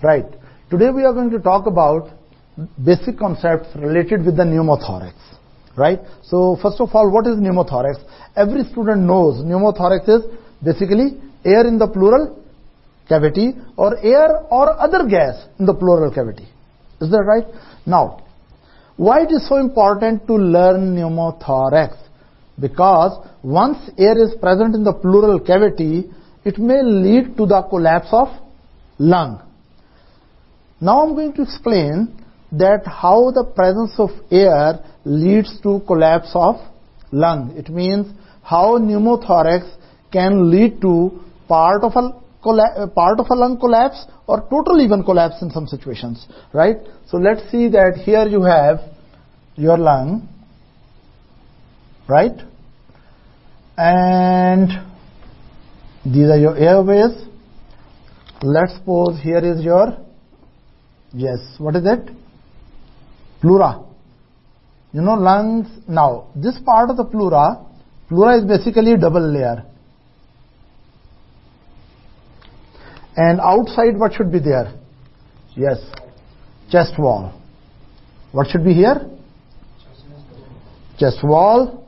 Right. Today we are going to talk about basic concepts related with the pneumothorax. Right. So first of all, what is pneumothorax? Every student knows pneumothorax is basically air in the pleural cavity or air or other gas in the pleural cavity. Is that right? Now, why it is so important to learn pneumothorax? Because once air is present in the pleural cavity, it may lead to the collapse of lung. Now I'm going to explain that how the presence of air leads to collapse of lung. It means how pneumothorax can lead to part of a lung collapse or total even collapse in some situations, right? So let's see that here you have your lung, right? And these are your airways. Let's suppose here is your, yes, what is it? Pleura. You know, lungs. Now, this part of the pleura is basically double layer. And outside, what should be there? Yes, chest wall. What should be here? Chest wall.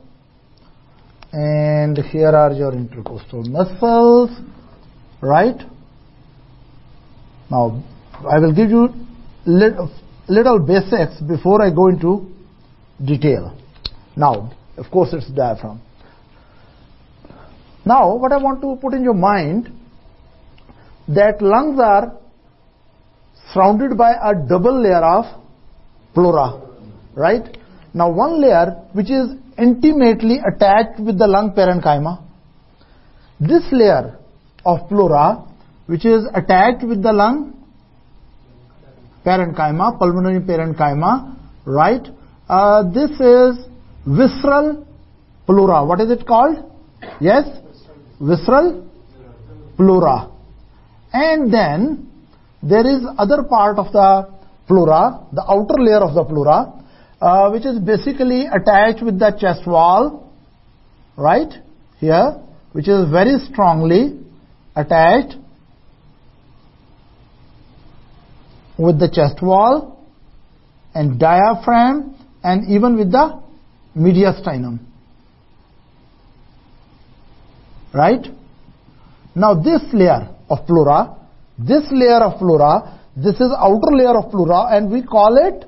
And here are your intercostal muscles, right? Now, I will give you little basics before I go into detail. Now, of course, it's diaphragm. Now, what I want to put in your mind, that lungs are surrounded by a double layer of pleura, right? Now, one layer which is intimately attached with the lung parenchyma. This layer of pleura, which is attached with the lung parenchyma, pulmonary parenchyma, right? This is visceral pleura. What is it called? Yes, visceral pleura. And then there is other part of the pleura, the outer layer of the pleura, which is basically attached with the chest wall, right? Here, which is very strongly attached with the chest wall and diaphragm and even with the mediastinum, right? Now this layer of pleura, this is outer layer of pleura, and we call it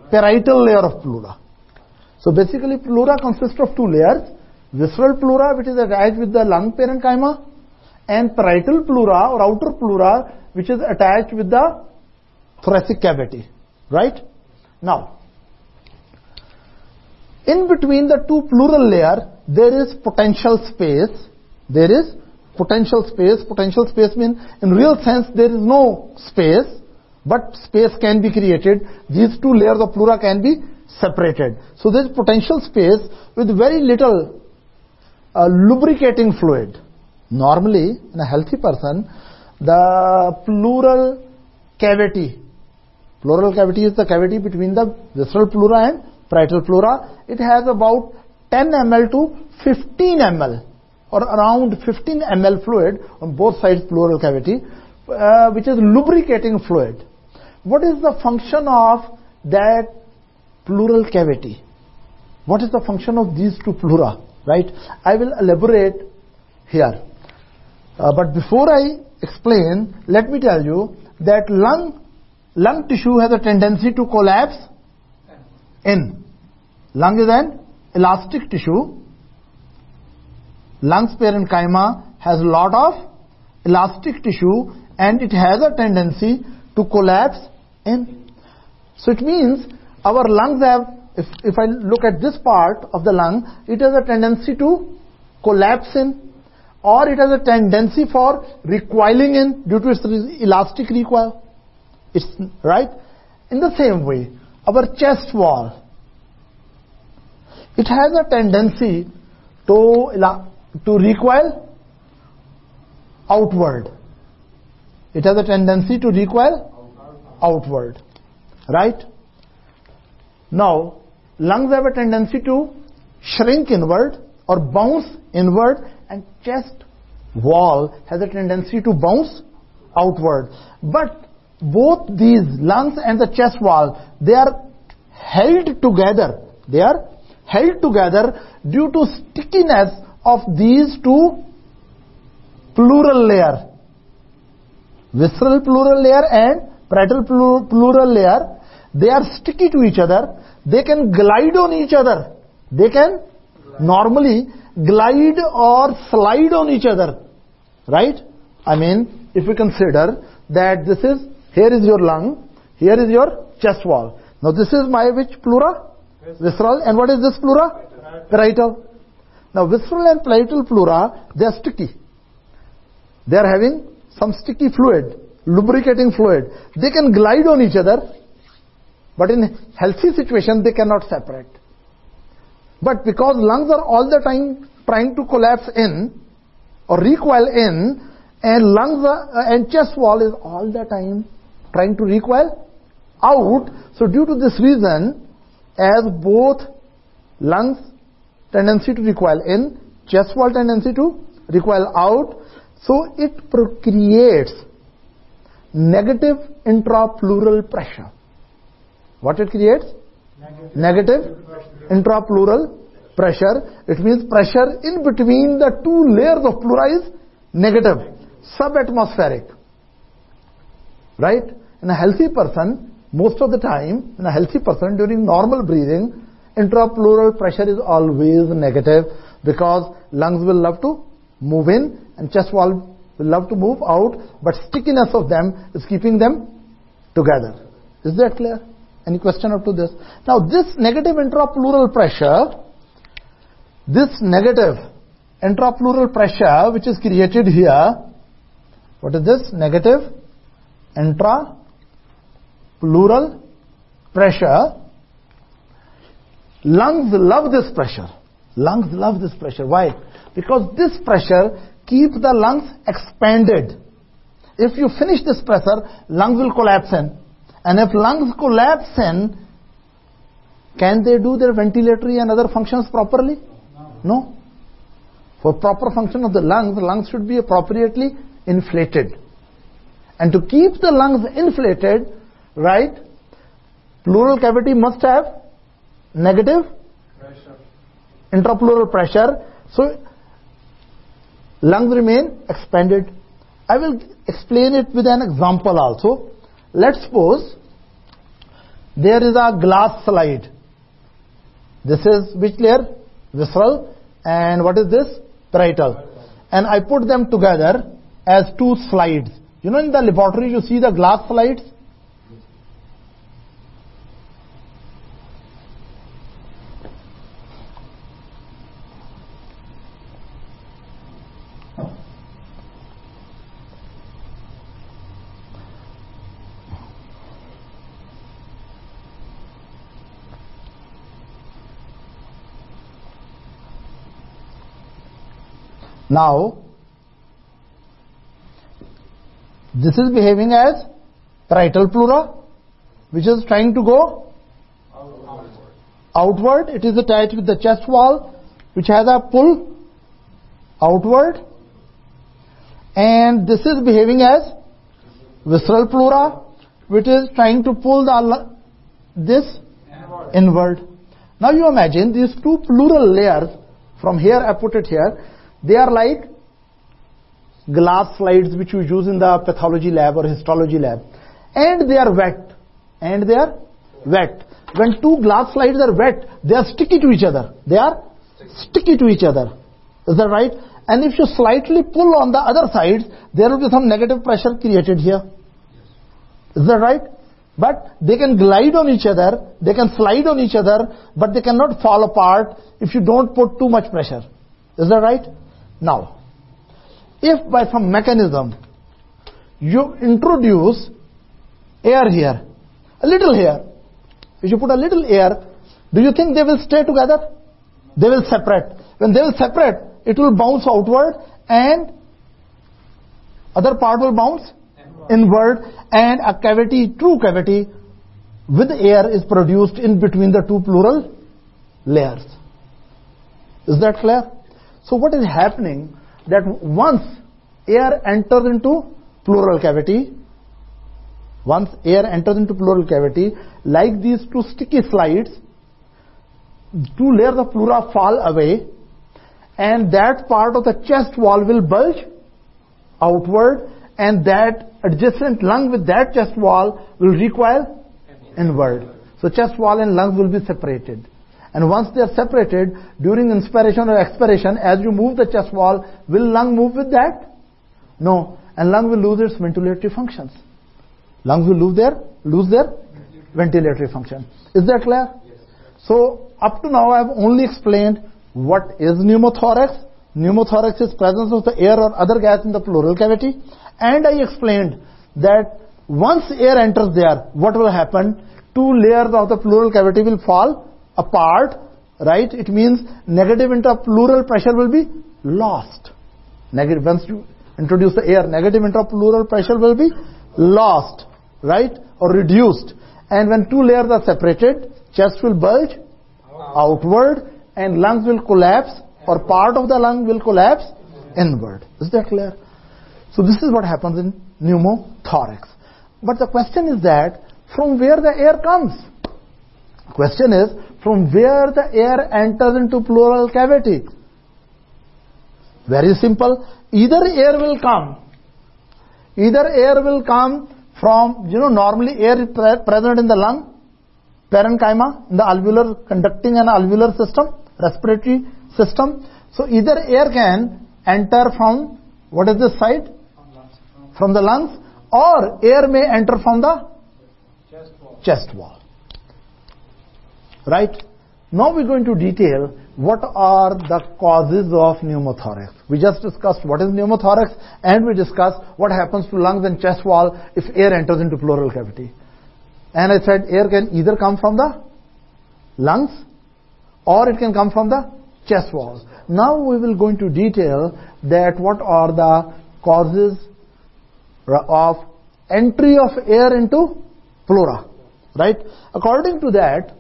parietal layer of pleura. So basically pleura consists of two layers: visceral pleura, which is attached with the lung parenchyma, and parietal pleura or outer pleura, which is attached with the thoracic cavity, right? Now, in between the two pleural layers, there is potential space. There is potential space. Potential space means, in real sense, there is no space, but space can be created. These two layers of pleura can be separated. So there is potential space with very little lubricating fluid. Normally, in a healthy person, the pleural cavity is the cavity between the visceral pleura and parietal pleura. It has about 10 ml to 15 ml or around 15 ml fluid on both sides pleural cavity, which is lubricating fluid. What is the function of that pleural cavity? What is the function of these two pleura, right? I will elaborate here. But before I explain, let me tell you that lung tissue has a tendency to collapse in. Lung is an elastic tissue. Lungs parenchyma has a lot of elastic tissue and it has a tendency to collapse in. So it means our lungs have, if I look at this part of the lung, it has a tendency to collapse in, or it has a tendency for recoiling in due to its elastic recoil. It's right. In the same way, our chest wall, it has a tendency to recoil outward. It has a tendency to recoil outward, right? Now, lungs have a tendency to shrink inward or bounce inward, and chest wall has a tendency to bounce outward. But both these lungs and the chest wall, they are held together. They are held together due to stickiness of these two pleural layers. Visceral pleural layer and parietal pleural layer, they are sticky to each other. They can glide on each other. They can normally glide or slide on each other. Right? I mean, if we consider that this is, here is your lung, here is your chest wall. Now this is my which pleura? Visceral. And what is this pleura? Parietal. Now visceral and parietal pleura, they are sticky. They are having some sticky fluid, lubricating fluid. They can glide on each other, but in healthy situation they cannot separate. But because lungs are all the time trying to collapse in or recoil in, and lungs and chest wall is all the time trying to recoil out. So due to this reason, as both lungs tendency to recoil in, chest wall tendency to recoil out, so it creates negative intrapleural pressure. What it creates? Negative intrapleural pressure. It means pressure in between the two layers of pleura is negative, subatmospheric. Right? In a healthy person, most of the time, in a healthy person, during normal breathing, intrapleural pressure is always negative, because lungs will love to move in and chest wall will love to move out, but stickiness of them is keeping them together. Is that clear? Any question up to this? Now this negative intrapleural pressure, which is created here, what is this? Negative intrapleural pressure. Lungs love this pressure. Lungs love this pressure. Why? Because this pressure keeps the lungs expanded. If you finish this pressure, lungs will collapse in. And if lungs collapse in, can they do their ventilatory and other functions properly? No. For proper function of the lungs should be appropriately inflated. And to keep the lungs inflated, right, pleural cavity must have negative intrapleural pressure, so lungs remain expanded. I will explain it with an example also. Let's suppose there is a glass slide. This is which layer? Visceral. And what is this? Parietal. And I put them together as two slides. You know, in the laboratory you see the glass slides. Now, this is behaving as parietal pleura, which is trying to go outward. It is attached with the chest wall, which has a pull outward. And this is behaving as visceral pleura, which is trying to pull this inward. Now you imagine these two pleural layers. From here I put it here. They are like glass slides which we use in the pathology lab or histology lab. And they are wet. When two glass slides are wet, they are sticky to each other. Is that right? And if you slightly pull on the other sides, there will be some negative pressure created here. Is that right? But they can glide on each other, they can slide on each other, but they cannot fall apart if you don't put too much pressure. Is that right? Now, if by some mechanism you introduce air here, a little air, if you put a little air, do you think they will stay together? They will separate. When they will separate, it will bounce outward and other part will bounce inward, and a cavity, true cavity with air is produced in between the two pleural layers. Is that clear? So what is happening, that once air enters into pleural cavity, Once air enters into pleural cavity, like these two sticky slides, two layers of pleura fall away, and that part of the chest wall will bulge outward, and that adjacent lung with that chest wall will recoil inward. So chest wall and lungs will be separated. And once they are separated, during inspiration or expiration, as you move the chest wall, will lung move with that? No. And lung will lose its ventilatory functions. Lungs will lose their ventilatory function. Is that clear? Yes. So up to now I have only explained what is pneumothorax. Pneumothorax is presence of the air or other gas in the pleural cavity. And I explained that once air enters there, what will happen? Two layers of the pleural cavity will fall apart, right? It means negative intrapleural pressure will be lost. Negative, once you introduce the air, negative intrapleural pressure will be lost, right? Or reduced. And when two layers are separated, chest will bulge outward and lungs will collapse, or part of the lung will collapse inward. Is that clear? So this is what happens in pneumothorax. But the question is that from where the air comes? Question is from where the air enters into pleural cavity. Very simple. Either air will come from, normally air is present in the lung, parenchyma, in the alveolar conducting and alveolar system, respiratory system. So either air can enter from, what is this side? From the lungs, or air may enter from the chest wall. Right? Now we're going to detail what are the causes of pneumothorax. We just discussed what is pneumothorax, and we discussed what happens to lungs and chest wall if air enters into pleural cavity. And I said air can either come from the lungs or it can come from the chest wall. Now we will go into detail that what are the causes of entry of air into pleura. Right? According to that,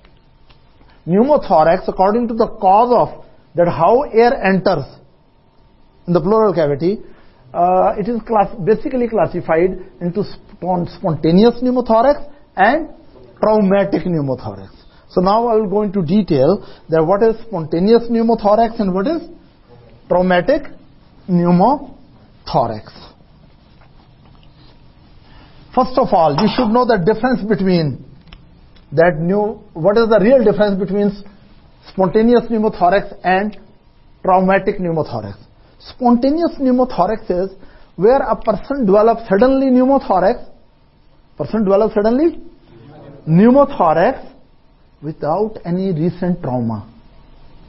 pneumothorax, according to the cause of that how air enters in the pleural cavity, it is basically classified into spontaneous pneumothorax and traumatic pneumothorax. So now I will go into detail that what is spontaneous pneumothorax and what is traumatic pneumothorax. First of all, you should know the difference between what is the real difference between spontaneous pneumothorax and traumatic pneumothorax. Spontaneous pneumothorax is where a person develops suddenly pneumothorax without any recent trauma,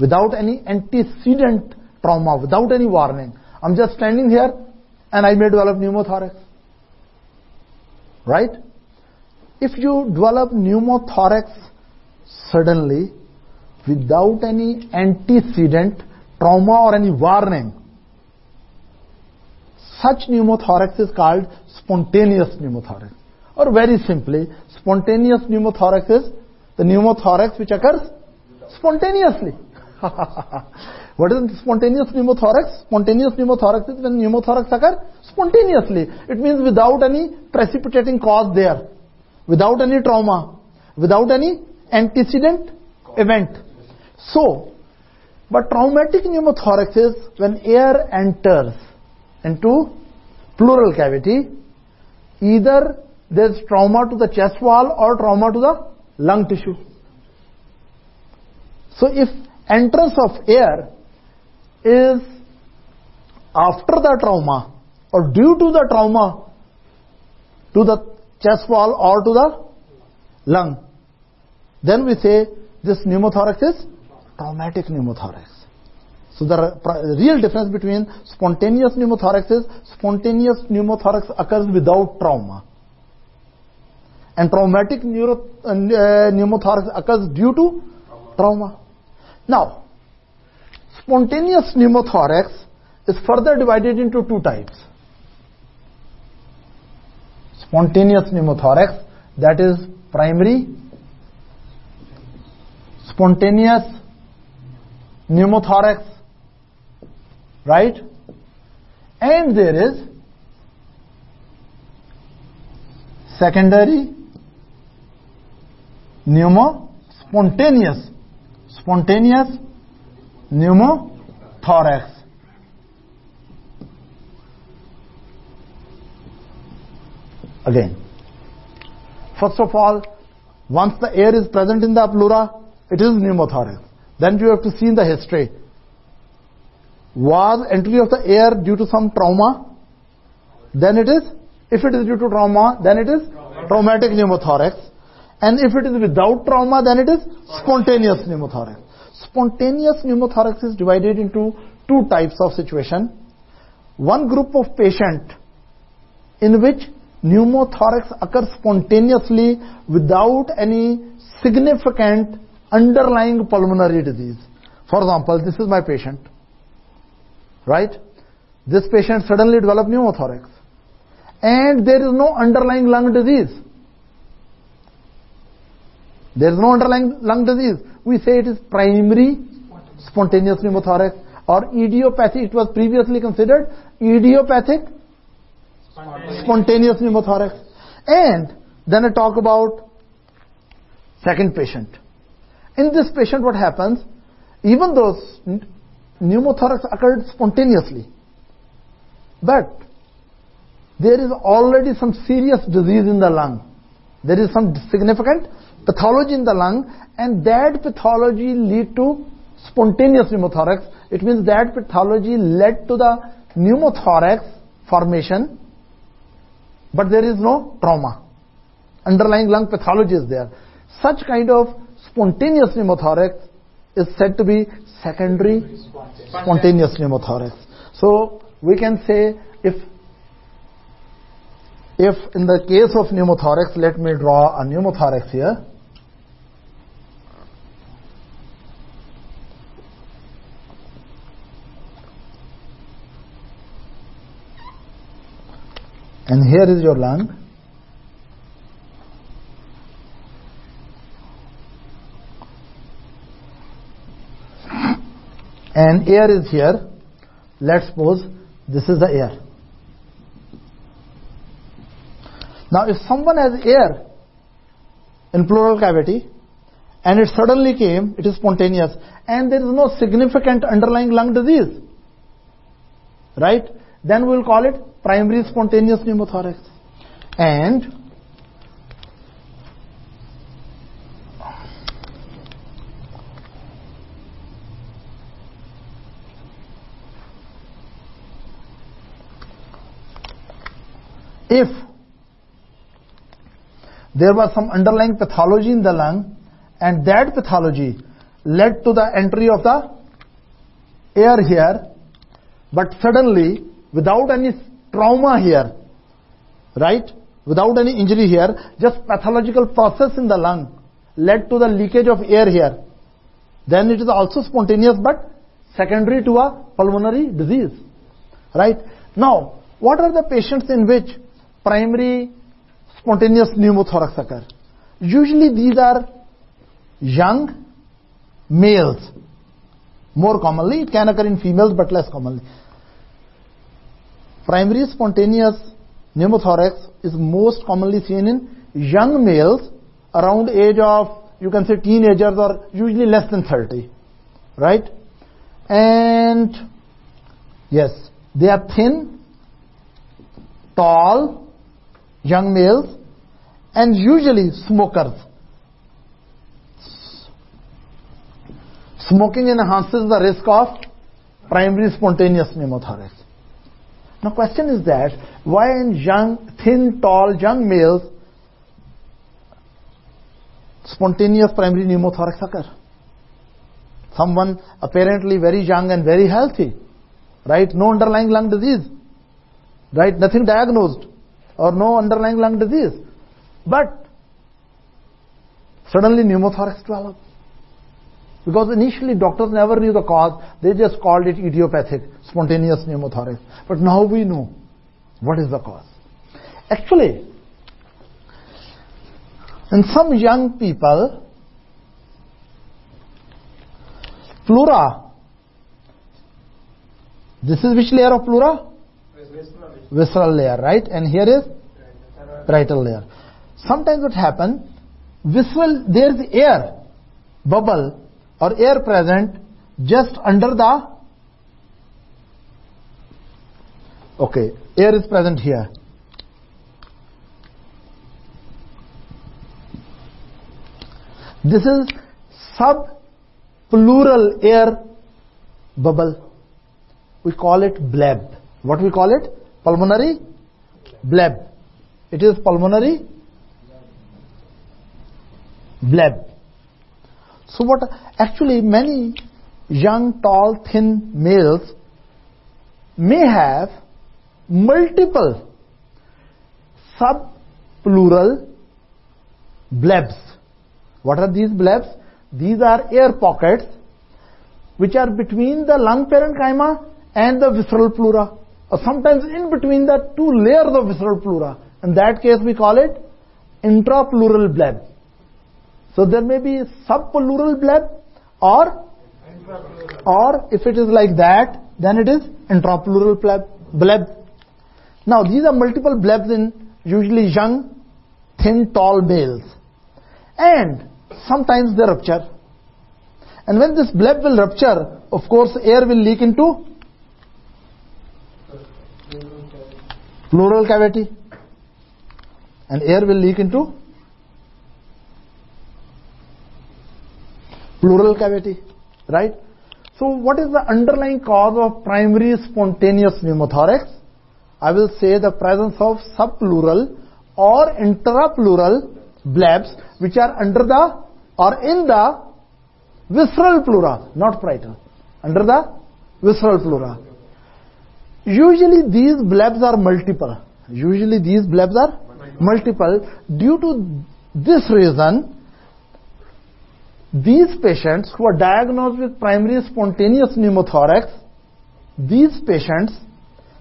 without any antecedent trauma, without any warning. I'm just standing here and I may develop pneumothorax. Right? If you develop pneumothorax suddenly without any antecedent trauma or any warning, such pneumothorax is called spontaneous pneumothorax. Or very simply, spontaneous pneumothorax is the pneumothorax which occurs spontaneously. What is spontaneous pneumothorax? Spontaneous pneumothorax is when pneumothorax occurs spontaneously. It means without any precipitating cause there, without any trauma, without any antecedent event. So, but traumatic pneumothorax is when air enters into pleural cavity, either there is trauma to the chest wall or trauma to the lung tissue. So if entrance of air is after the trauma or due to the trauma to the chest wall or to the lung, then we say this pneumothorax is traumatic pneumothorax. So the real difference between spontaneous pneumothorax is spontaneous pneumothorax occurs without trauma, and traumatic pneumothorax occurs due to trauma. Now, spontaneous pneumothorax is further divided into two types. Spontaneous pneumothorax, that is primary spontaneous pneumothorax, right? And there is secondary spontaneous pneumothorax. Again, first of all, once the air is present in the pleura, it is pneumothorax. Then you have to see in the history. Was entry of the air due to some trauma? Then it is, if it is due to trauma, then it is traumatic pneumothorax. And if it is without trauma, then it is spontaneous pneumothorax. Spontaneous pneumothorax is divided into two types of situation. One group of patient in which pneumothorax occurs spontaneously without any significant underlying pulmonary disease. For example, this is my patient, right? This patient suddenly developed pneumothorax and there is no underlying lung disease. There is no underlying lung disease. We say it is primary spontaneous pneumothorax or idiopathic. It was previously considered idiopathic spontaneous pneumothorax. And then I talk about second patient. In this patient, what happens? Even though pneumothorax occurred spontaneously, but there is already some serious disease in the lung. There is some significant pathology in the lung, and that pathology lead to spontaneous pneumothorax. It means that pathology led to the pneumothorax formation, but there is no trauma. Underlying lung pathology is there. Such kind of spontaneous pneumothorax is said to be secondary spontaneous pneumothorax. So we can say, if in the case of pneumothorax, let me draw a pneumothorax here. And here is your lung. And air is here. Let's suppose this is the air. Now if someone has air in pleural cavity and it suddenly came, it is spontaneous, and there is no significant underlying lung disease, right? Then we will call it primary spontaneous pneumothorax. And if there was some underlying pathology in the lung and that pathology led to the entry of the air here, but suddenly without any trauma here, right? Without any injury here, just pathological process in the lung led to the leakage of air here, then it is also spontaneous but secondary to a pulmonary disease, right? Now, what are the patients in which primary spontaneous pneumothorax occur? Usually these are young males. More commonly, it can occur in females but less commonly. Primary spontaneous pneumothorax is most commonly seen in young males around age of, you can say, teenagers, or usually less than 30, right? And yes, they are thin, tall, young males, and usually smokers. Smoking enhances the risk of primary spontaneous pneumothorax. Now question is that, why in young, thin, tall, young males spontaneous primary pneumothorax occur? Someone apparently very young and very healthy, right? No underlying lung disease, right? Nothing diagnosed or no underlying lung disease. But suddenly pneumothorax develops. Because initially doctors never knew the cause, they just called it idiopathic spontaneous pneumothorax. But now we know what is the cause. Actually, in some young people, pleura, this is which layer of pleura? Visceral layer, right? And here is parietal layer. sometimes what happens, visceral, there is air bubble or air present just under the, okay, air is present here. This is subpleural air bubble. We call it bleb. What we call it? Pulmonary bleb. It is pulmonary bleb. So what actually many young, tall, thin males may have multiple subpleural blebs. What are these blebs? These are air pockets which are between the lung parenchyma and the visceral pleura, or sometimes in between the two layers of visceral pleura. In that case we call it intrapleural bleb. So there may be subpleural bleb, or if it is like that, then it is intrapleural bleb. Now these are multiple blebs in usually young, thin, tall males, and sometimes they rupture. And when this bleb will rupture, of course air will leak into pleural cavity, and air will leak into pleural cavity, right? So what is the underlying cause of primary spontaneous pneumothorax? I will say the presence of subpleural or intrapleural blebs which are under the or in the visceral pleura, not parietal, under the visceral pleura. Usually these blebs are multiple. Due to this reason, these patients who are diagnosed with primary spontaneous pneumothorax, these patients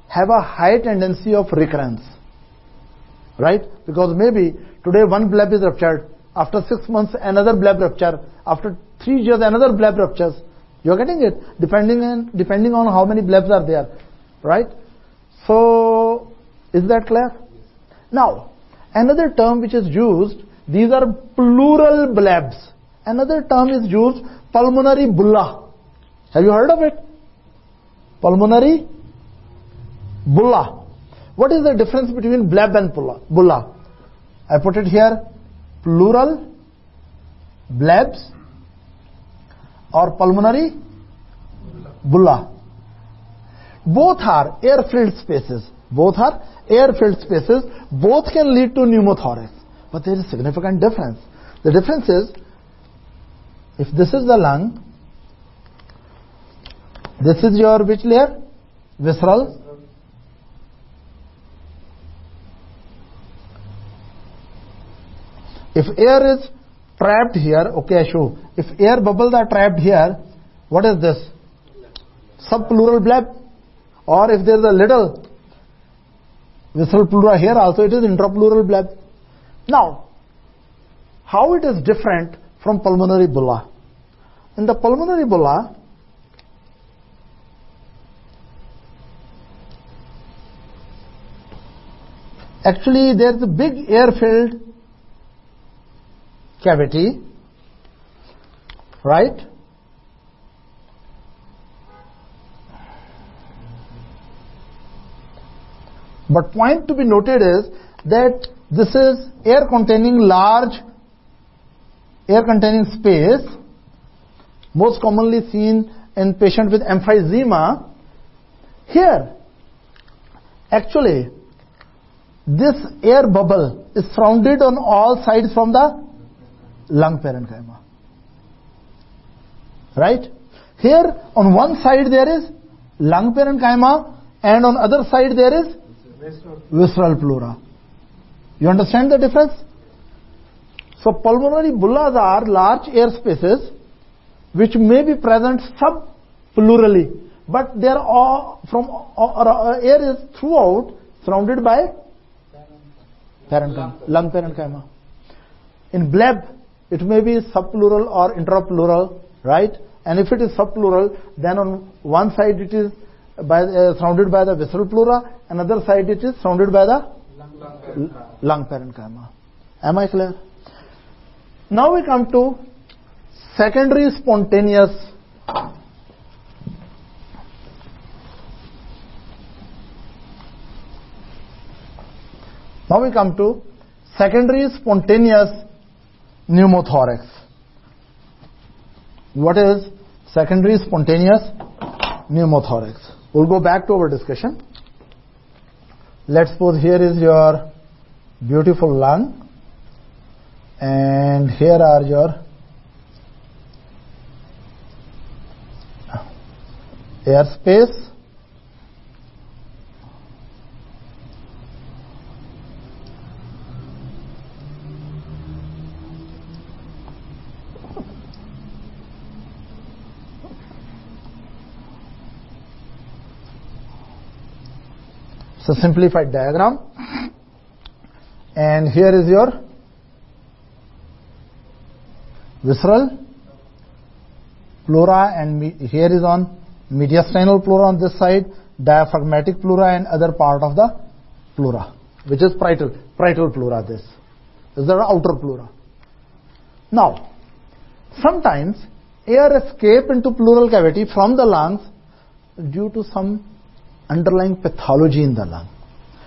have a high tendency of recurrence, right? Because maybe today one bleb is ruptured, after 6 months another bleb rupture, after 3 years another bleb ruptures. You are getting it? Depending on how many blebs are there, right? So is that clear? Now another term which is used, these are pleural blebs. Another term is used, pulmonary bulla. Have you heard of it? Pulmonary bulla. What is the difference between bleb and bulla? I put it here, pleural blebs or pulmonary bulla. Both are air-filled spaces. Both can lead to pneumothorax. But there is a significant difference. The difference is, if this is the lung, this is your which layer? Visceral. If air is trapped here, okay, I show. If air bubbles are trapped here, what is this? Subpleural bleb. Or if there is a little visceral pleura here also, it is intrapleural bleb. Now, how it is different from pulmonary bulla? In the pulmonary bulla, actually there is a big air-filled cavity, right? But point to be noted is that this is air containing space, most commonly seen in patients with emphysema. Here, actually, this air bubble is surrounded on all sides from the lung parenchyma. Right? Here, on one side there is lung parenchyma, and on other side there is visceral pleura. You understand the difference? So pulmonary bullas are large air spaces which may be present subpleurally, but they are all air is throughout surrounded by lung parenchyma. In bleb, it may be subpleural or intrapleural, right? And if it is subpleural, then on one side it is surrounded by the visceral pleura, another side it is surrounded by the lung parenchyma. Am I clear? Now we come to secondary spontaneous pneumothorax. What is secondary spontaneous pneumothorax? We'll go back to our discussion. Let's suppose here is your beautiful lung, and here are your air space, it's a simplified diagram, and here is your visceral pleura, and here is on mediastinal pleura on this side, diaphragmatic pleura, and other part of the pleura, which is parietal pleura. This is the outer pleura. Now, sometimes air escape into pleural cavity from the lungs due to some underlying pathology in the lung.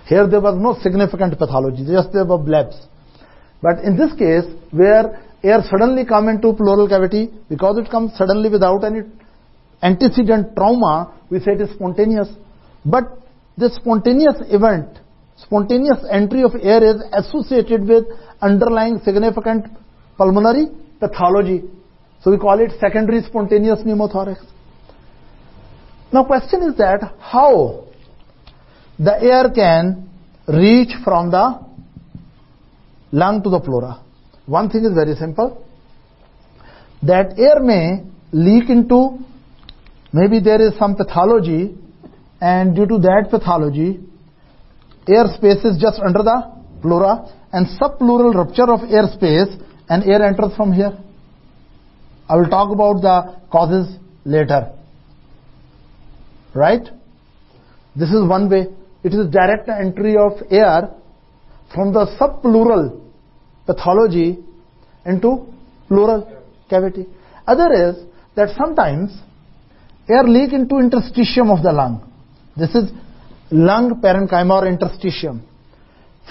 Here there was no significant pathology, just there were blebs. But in this case, where air suddenly come into pleural cavity, because it comes suddenly without any antecedent trauma, we say it is spontaneous. But this spontaneous event, spontaneous entry of air is associated with underlying significant pulmonary pathology. So we call it secondary spontaneous pneumothorax. Now question is that how the air can reach from the lung to the pleura. One thing is very simple, that air may leak into, maybe there is some pathology, and due to that pathology, air space is just under the pleura, and subpleural rupture of air space, and air enters from here. I will talk about the causes later. Right? This is one way. It is direct entry of air from the subpleural pathology into pleural cavity. Other is that sometimes air leak into interstitium of the lung. This is lung parenchyma or interstitium.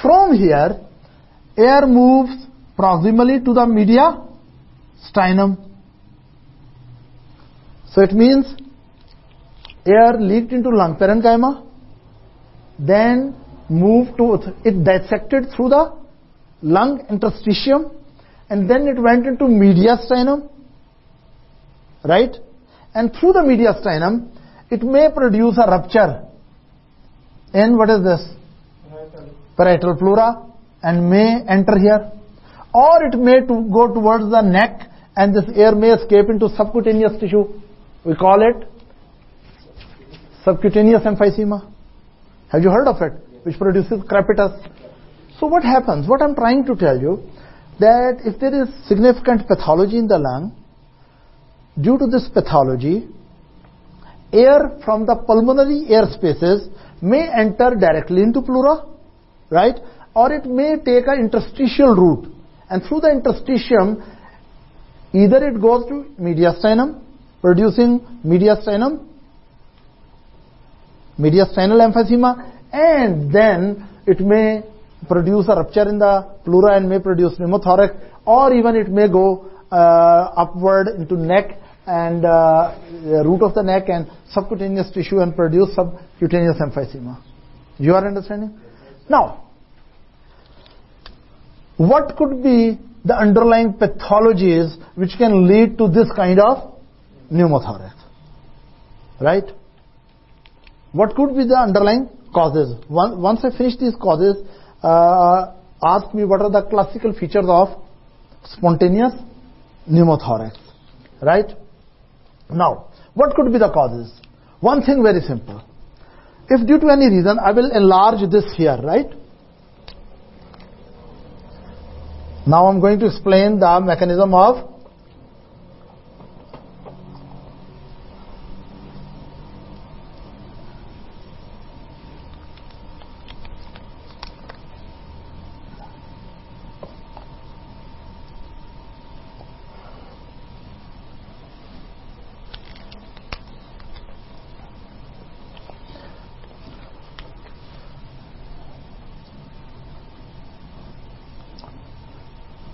From here, air moves proximally to the mediastinum. So it means air leaked into lung parenchyma, then moved to, it dissected through the lung interstitium, and then it went into mediastinum, right? And through the mediastinum, it may produce a rupture in, what is this? Parietal pleura, and may enter here. Or it may go towards the neck, and this air may escape into subcutaneous tissue. We call it subcutaneous emphysema. Have you heard of it? Which produces crepitus. So what happens? What I'm trying to tell you, that if there is significant pathology in the lung, due to this pathology, air from the pulmonary air spaces may enter directly into pleura, right? Or it may take an interstitial route, and through the interstitium, either it goes to mediastinum, producing mediastinal emphysema, and then it may produce a rupture in the pleura and may produce pneumothorax, or even it may go upward into neck and root of the neck and subcutaneous tissue and produce subcutaneous emphysema. You are understanding? Now, what could be the underlying pathologies which can lead to this kind of pneumothorax? Right? What could be the underlying causes? Once I finish these causes, ask me what are the classical features of spontaneous pneumothorax. Right? Now, what could be the causes? One thing very simple. If due to any reason, I will enlarge this here, right? Now I'm going to explain the mechanism of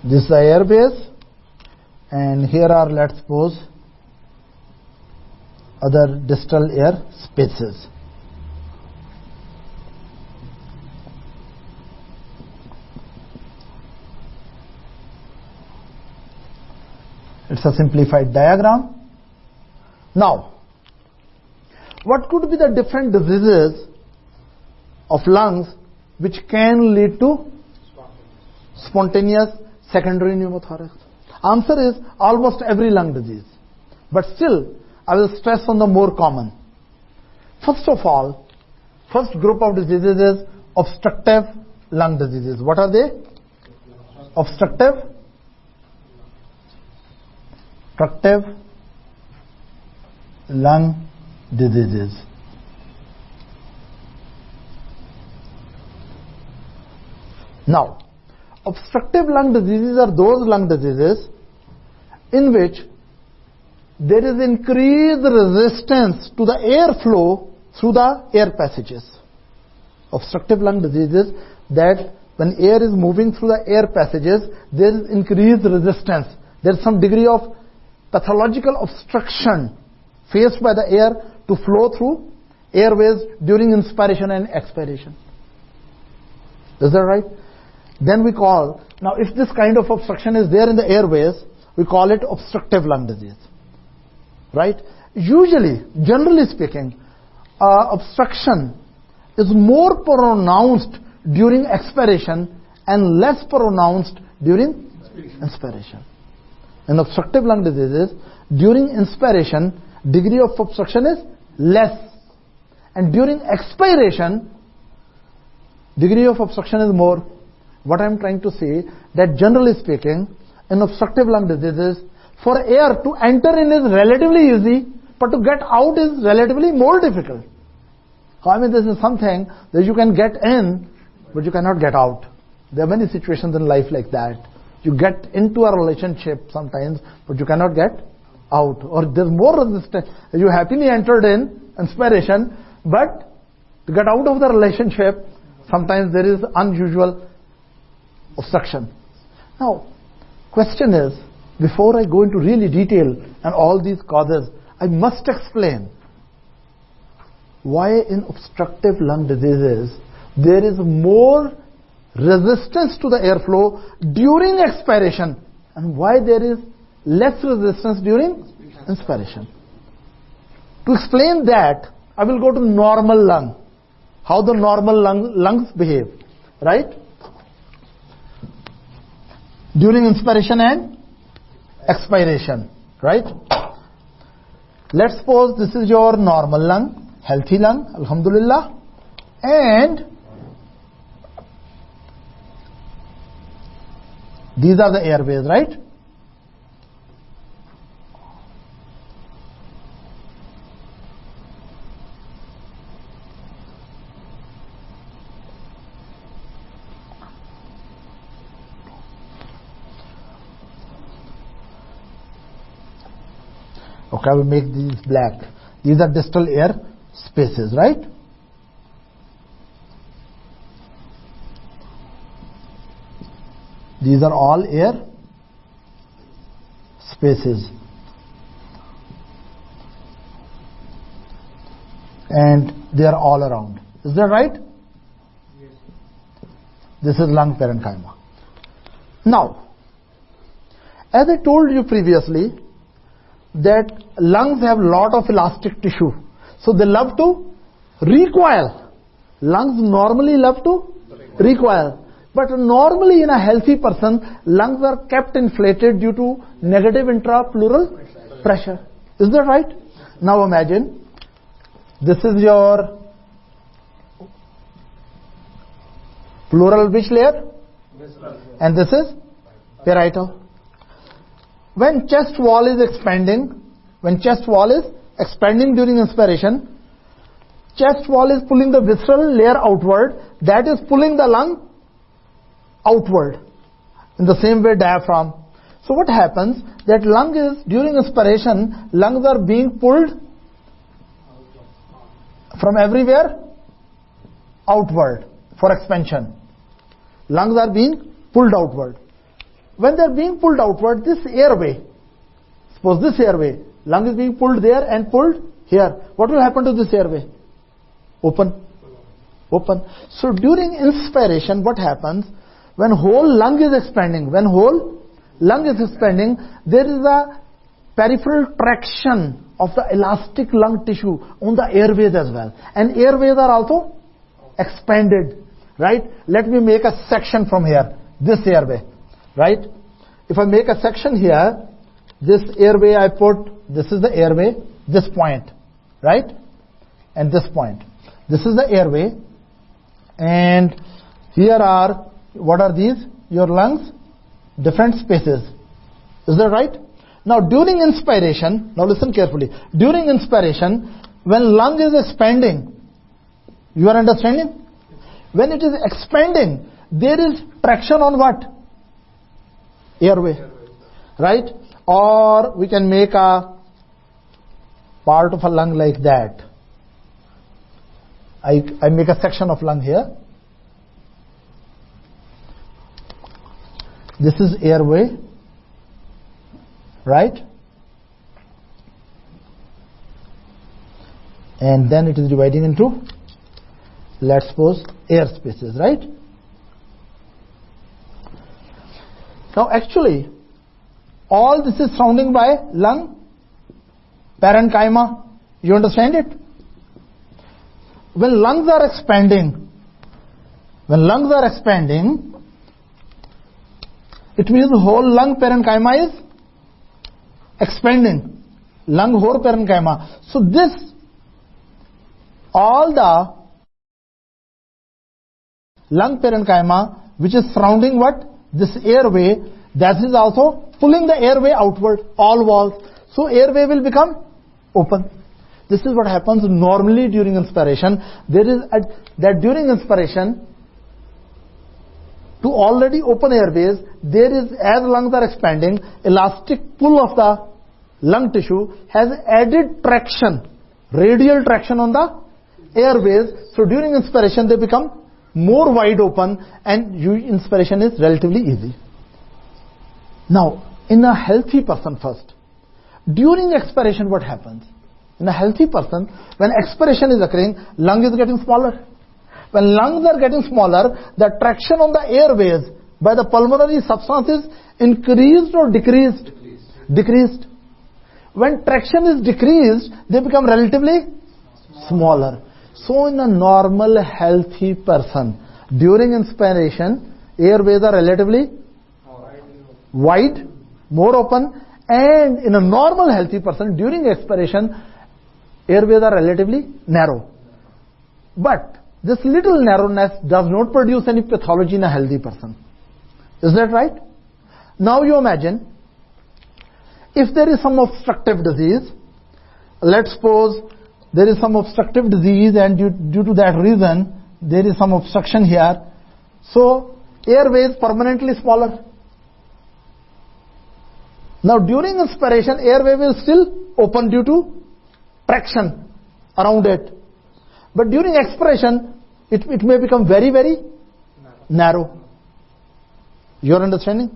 This is the air base, and here are, let's suppose, other distal air spaces. It's a simplified diagram. Now, what could be the different diseases of lungs which can lead to spontaneous secondary pneumothorax? Answer is almost every lung disease. But still, I will stress on the more common. First of all, first group of diseases is obstructive lung diseases. What are they? Obstructive lung diseases. Now, obstructive lung diseases are those lung diseases in which there is increased resistance to the airflow through the air passages. Obstructive lung diseases that when air is moving through the air passages, there is increased resistance. There is some degree of pathological obstruction faced by the air to flow through airways during inspiration and expiration. Is that right? Then we call, now if this kind of obstruction is there in the airways, we call it obstructive lung disease. Right? Usually, generally speaking, obstruction is more pronounced during expiration and less pronounced during inspiration. In obstructive lung diseases, during inspiration, degree of obstruction is less. And during expiration, degree of obstruction is more. What I am trying to say, that generally speaking, in obstructive lung diseases, for air to enter in is relatively easy, but to get out is relatively more difficult. I mean, this is something that you can get in, but you cannot get out. There are many situations in life like that. You get into a relationship sometimes, but you cannot get out. Or there's more resistance. You happily entered in inspiration, but to get out of the relationship, sometimes there is unusual obstruction. Now, question is, before I go into really detail and all these causes, I must explain why in obstructive lung diseases there is more resistance to the airflow during expiration and why there is less resistance during inspiration. To explain that, I will go to normal lung, how the normal lungs behave, right? During inspiration and expiration, right? Let's suppose this is your normal lung, healthy lung, alhamdulillah, and these are the airways, right? Okay, I will make these black. These are distal air spaces, right? These are all air spaces. And they are all around. Is that right? Yes. This is lung parenchyma. Now, as I told you previously, that lungs have lot of elastic tissue. So they love to recoil. Lungs normally love to recoil. But normally in a healthy person, lungs are kept inflated due to negative intrapleural pressure. Is that right? Now imagine, this is your pleural which layer? And this is parietal. When chest wall is expanding, during inspiration, chest wall is pulling the visceral layer outward, that is pulling the lung outward. In the same way diaphragm. So what happens, that lung is, during inspiration, lungs are being pulled from everywhere outward for expansion. Lungs are being pulled outward. when they are being pulled outward, this airway, suppose this airway, lung is being pulled there and pulled here. What will happen to this airway? Open. Open. So during inspiration, what happens? When whole lung is expanding, there is a peripheral traction of the elastic lung tissue on the airways as well. And airways are also expanded, right? Let me make a section from here, this airway, right? If I make a section here, this airway I put, this is the airway, this point, right? And this point. This is the airway. And here are, what are these? Your lungs, different spaces. Is that right? Now during inspiration, now listen carefully. During inspiration, when lung is expanding, you are understanding? When it is expanding, there is traction on what? Airway. Right? Or we can make a part of a lung like that. I make a section of lung here. This is airway, right? And then it is dividing into, let's suppose, air spaces, right? Now actually, all this is surrounding by lung parenchyma. You understand it? When lungs are expanding, it means the whole lung parenchyma is expanding. Lung whole parenchyma. So this, all the lung parenchyma which is surrounding what? This airway, that is also pulling the airway outward, all walls. So airway will become open. This is what happens normally during inspiration. That during inspiration, to already open airways, there is, as lungs are expanding, elastic pull of the lung tissue has added traction, radial traction on the airways. So during inspiration, they become more wide open, and inspiration is relatively easy. Now, in a healthy person first, during expiration, what happens? In a healthy person, when expiration is occurring, lung is getting smaller. When lungs are getting smaller, the traction on the airways by the pulmonary substance is increased or decreased? Decreased. When traction is decreased, they become relatively smaller. So in a normal healthy person, during inspiration, airways are relatively wide, more open, and in a normal healthy person, during expiration, airways are relatively narrow. But this little narrowness does not produce any pathology in a healthy person. Is that right? Now you imagine, if there is some obstructive disease, let's suppose there is some obstructive disease, and due to that reason, there is some obstruction here. So airways permanently smaller. Now during inspiration, airway will still open due to traction around it. But during expiration, it may become very, very narrow. You are understanding?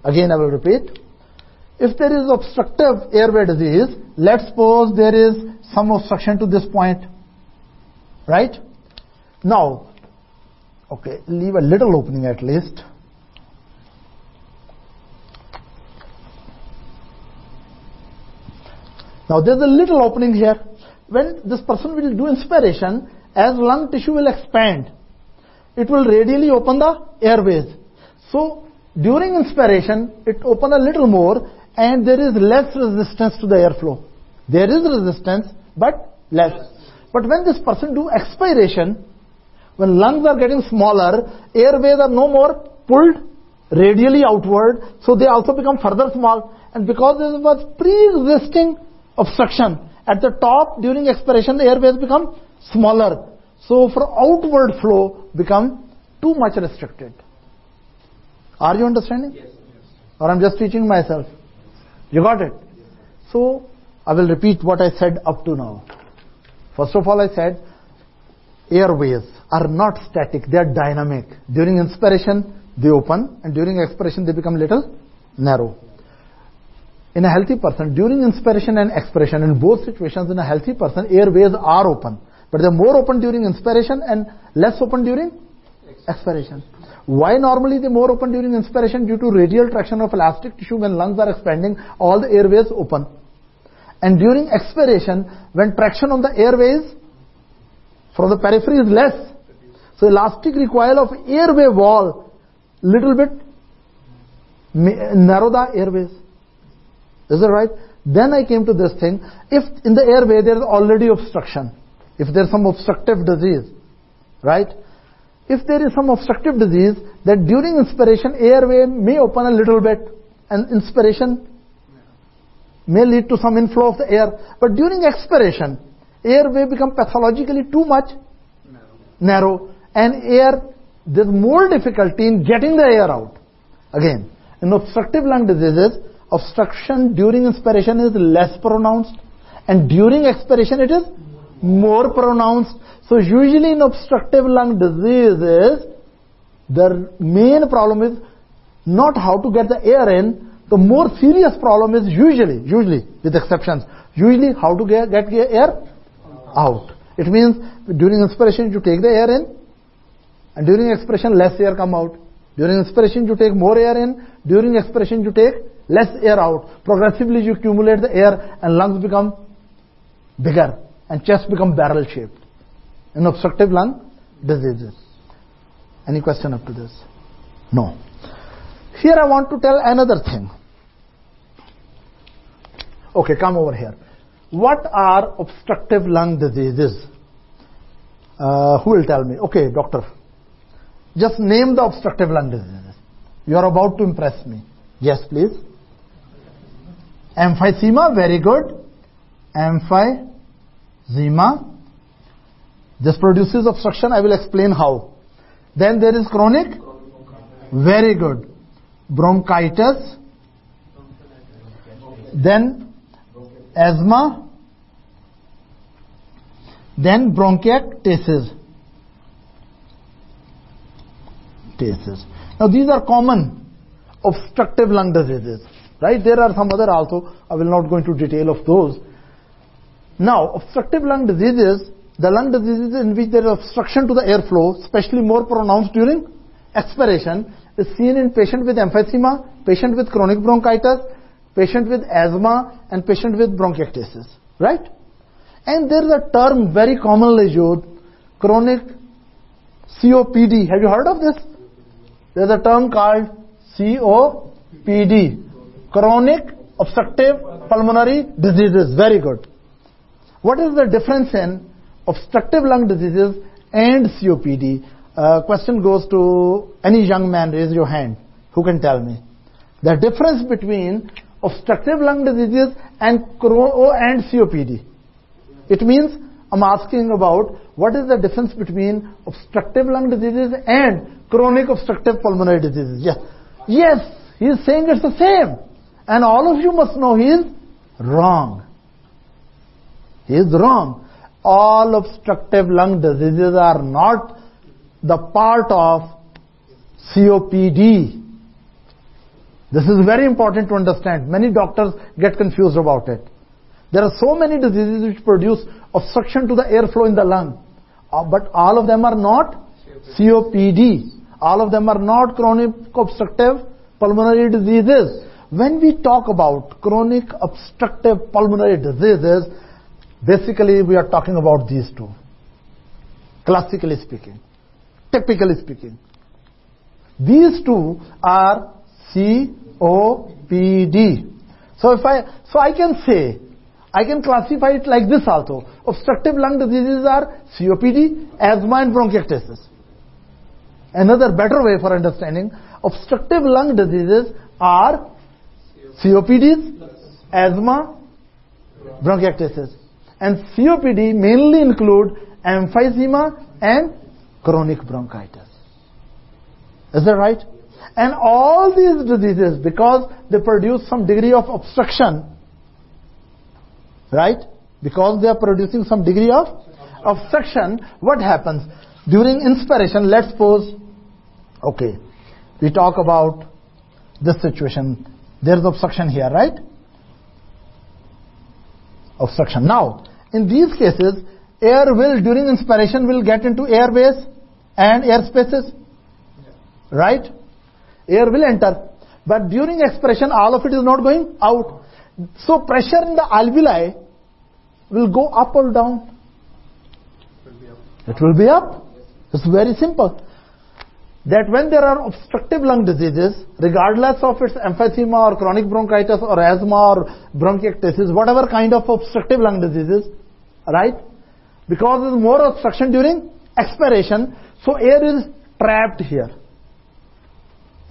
Again, I will repeat. If there is obstructive airway disease, let's suppose there is some obstruction to this point. Right? Now, okay, leave a little opening at least. Now there's a little opening here. When this person will do inspiration, as lung tissue will expand, it will radially open the airways. So during inspiration, it opens a little more, and there is less resistance to the airflow. There is resistance, but less. But when this person do expiration, when lungs are getting smaller, airways are no more pulled radially outward, so they also become further small. And because there was pre-existing obstruction at the top, during expiration, the airways become smaller. So for outward flow become too much restricted. Are you understanding? Yes. Or I'm just teaching myself? You got it? So I will repeat what I said up to now. First of all, I said airways are not static, they are dynamic. During inspiration, they open, and during expiration they become little narrow. In a healthy person, during inspiration and expiration, in both situations, in a healthy person, airways are open. But they're more open during inspiration and less open during expiration. Why normally they're more open during inspiration? Due to radial traction of elastic tissue. When lungs are expanding, all the airways open. And during expiration, when traction on the airways from the periphery is less, so elastic recoil of airway wall little bit narrow the airways. Is that right? Then I came to this thing. If in the airway there is already obstruction, if there is some obstructive disease, right? If there is some obstructive disease, that during inspiration airway may open a little bit, and inspiration may lead to some inflow of the air. But during expiration, airway become pathologically too much narrow, and there's more difficulty in getting the air out. Again, in obstructive lung diseases, obstruction during inspiration is less pronounced, and during expiration it is more pronounced. So usually in obstructive lung diseases, the main problem is not how to get the air in. The more serious problem is usually with exceptions, usually how to get the air out. It means during inspiration you take the air in, and during expiration less air come out. During inspiration you take more air in, during expiration you take less air out. Progressively you accumulate the air and lungs become bigger and chest become barrel shaped in obstructive lung diseases. Any question up to this? No. Here I want to tell another thing. Okay, come over here. What are obstructive lung diseases? Who will tell me? Okay, doctor. Just name the obstructive lung diseases. You are about to impress me. Yes, please. Emphysema, very good. Emphysema. This produces obstruction. I will explain how. Then there is chronic. Very good. Bronchitis. Then asthma. Then bronchiectasis. Now these are common obstructive lung diseases, right? There are some other also. I will not go into detail of those. Now, obstructive lung diseases, the lung diseases in which there is obstruction to the airflow, especially more pronounced during expiration, is seen in patient with emphysema, patient with chronic bronchitis, patient with asthma, and patient with bronchiectasis, right? And there is a term very commonly used, chronic COPD. Have you heard of this? There is a term called COPD, chronic obstructive pulmonary diseases. Very good. What is the difference in obstructive lung diseases and COPD? Question goes to any young man. Raise your hand. Who can tell me the difference between obstructive lung diseases and COPD? It means I'm asking about what is the difference between obstructive lung diseases and chronic obstructive pulmonary diseases. Yes, he is saying it's the same. And all of you must know he is wrong. He is wrong. All obstructive lung diseases are not the part of COPD. This is very important to understand. Many doctors get confused about it. There are so many diseases which produce obstruction to the airflow in the lung. But all of them are not COPD. All of them are not chronic obstructive pulmonary diseases. When we talk about chronic obstructive pulmonary diseases, basically we are talking about these two. Classically speaking, typically speaking, these two are COPD. So I can say, I can classify it like this also. Obstructive lung diseases are COPD, asthma and bronchiectasis. Another better way for understanding, obstructive lung diseases are COPDs, asthma, bronchiectasis. And COPD mainly include emphysema and chronic bronchitis. Is that right? And all these diseases, because they produce some degree of obstruction, right? Because they are producing some degree of obstruction, what happens? During inspiration, let's suppose, okay, we talk about this situation. There is obstruction here, right? Obstruction. Now, in these cases, air will, during inspiration, will get into airways and air spaces. Right? Air will enter. But during expiration, all of it is not going out. So pressure in the alveoli will go up or down? It will be up. It's very simple. That when there are obstructive lung diseases, regardless of its emphysema or chronic bronchitis or asthma or bronchiectasis, whatever kind of obstructive lung diseases, right? Because there is more obstruction during expiration, so air is trapped here.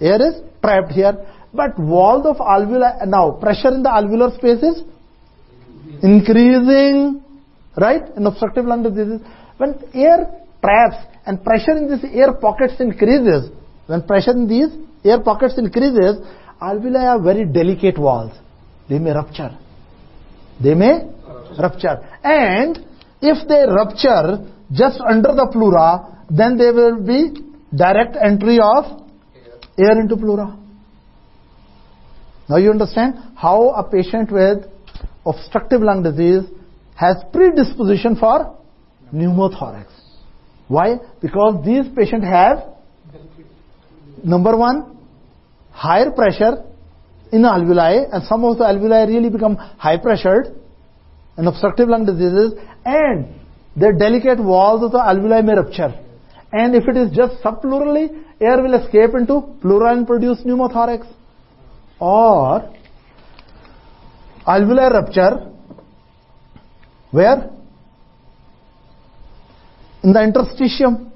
Air is trapped here, but walls of alveoli, now pressure in the alveolar space is increasing, right? In obstructive lung diseases, when air traps and pressure in these air pockets increases, when pressure in these air pockets increases, alveoli are very delicate walls. They may rupture. They may rupture. And if they rupture just under the pleura, then there will be direct entry of air into pleura. Now you understand how a patient with obstructive lung disease has predisposition for pneumothorax. Why? Because these patients have, number one, higher pressure in the alveoli, and some of the alveoli really become high pressured in obstructive lung diseases, and the delicate walls of the alveoli may rupture. And if it is just subpleurally, air will escape into pleura and produce pneumothorax. Or alveolar rupture, where? In the interstitium,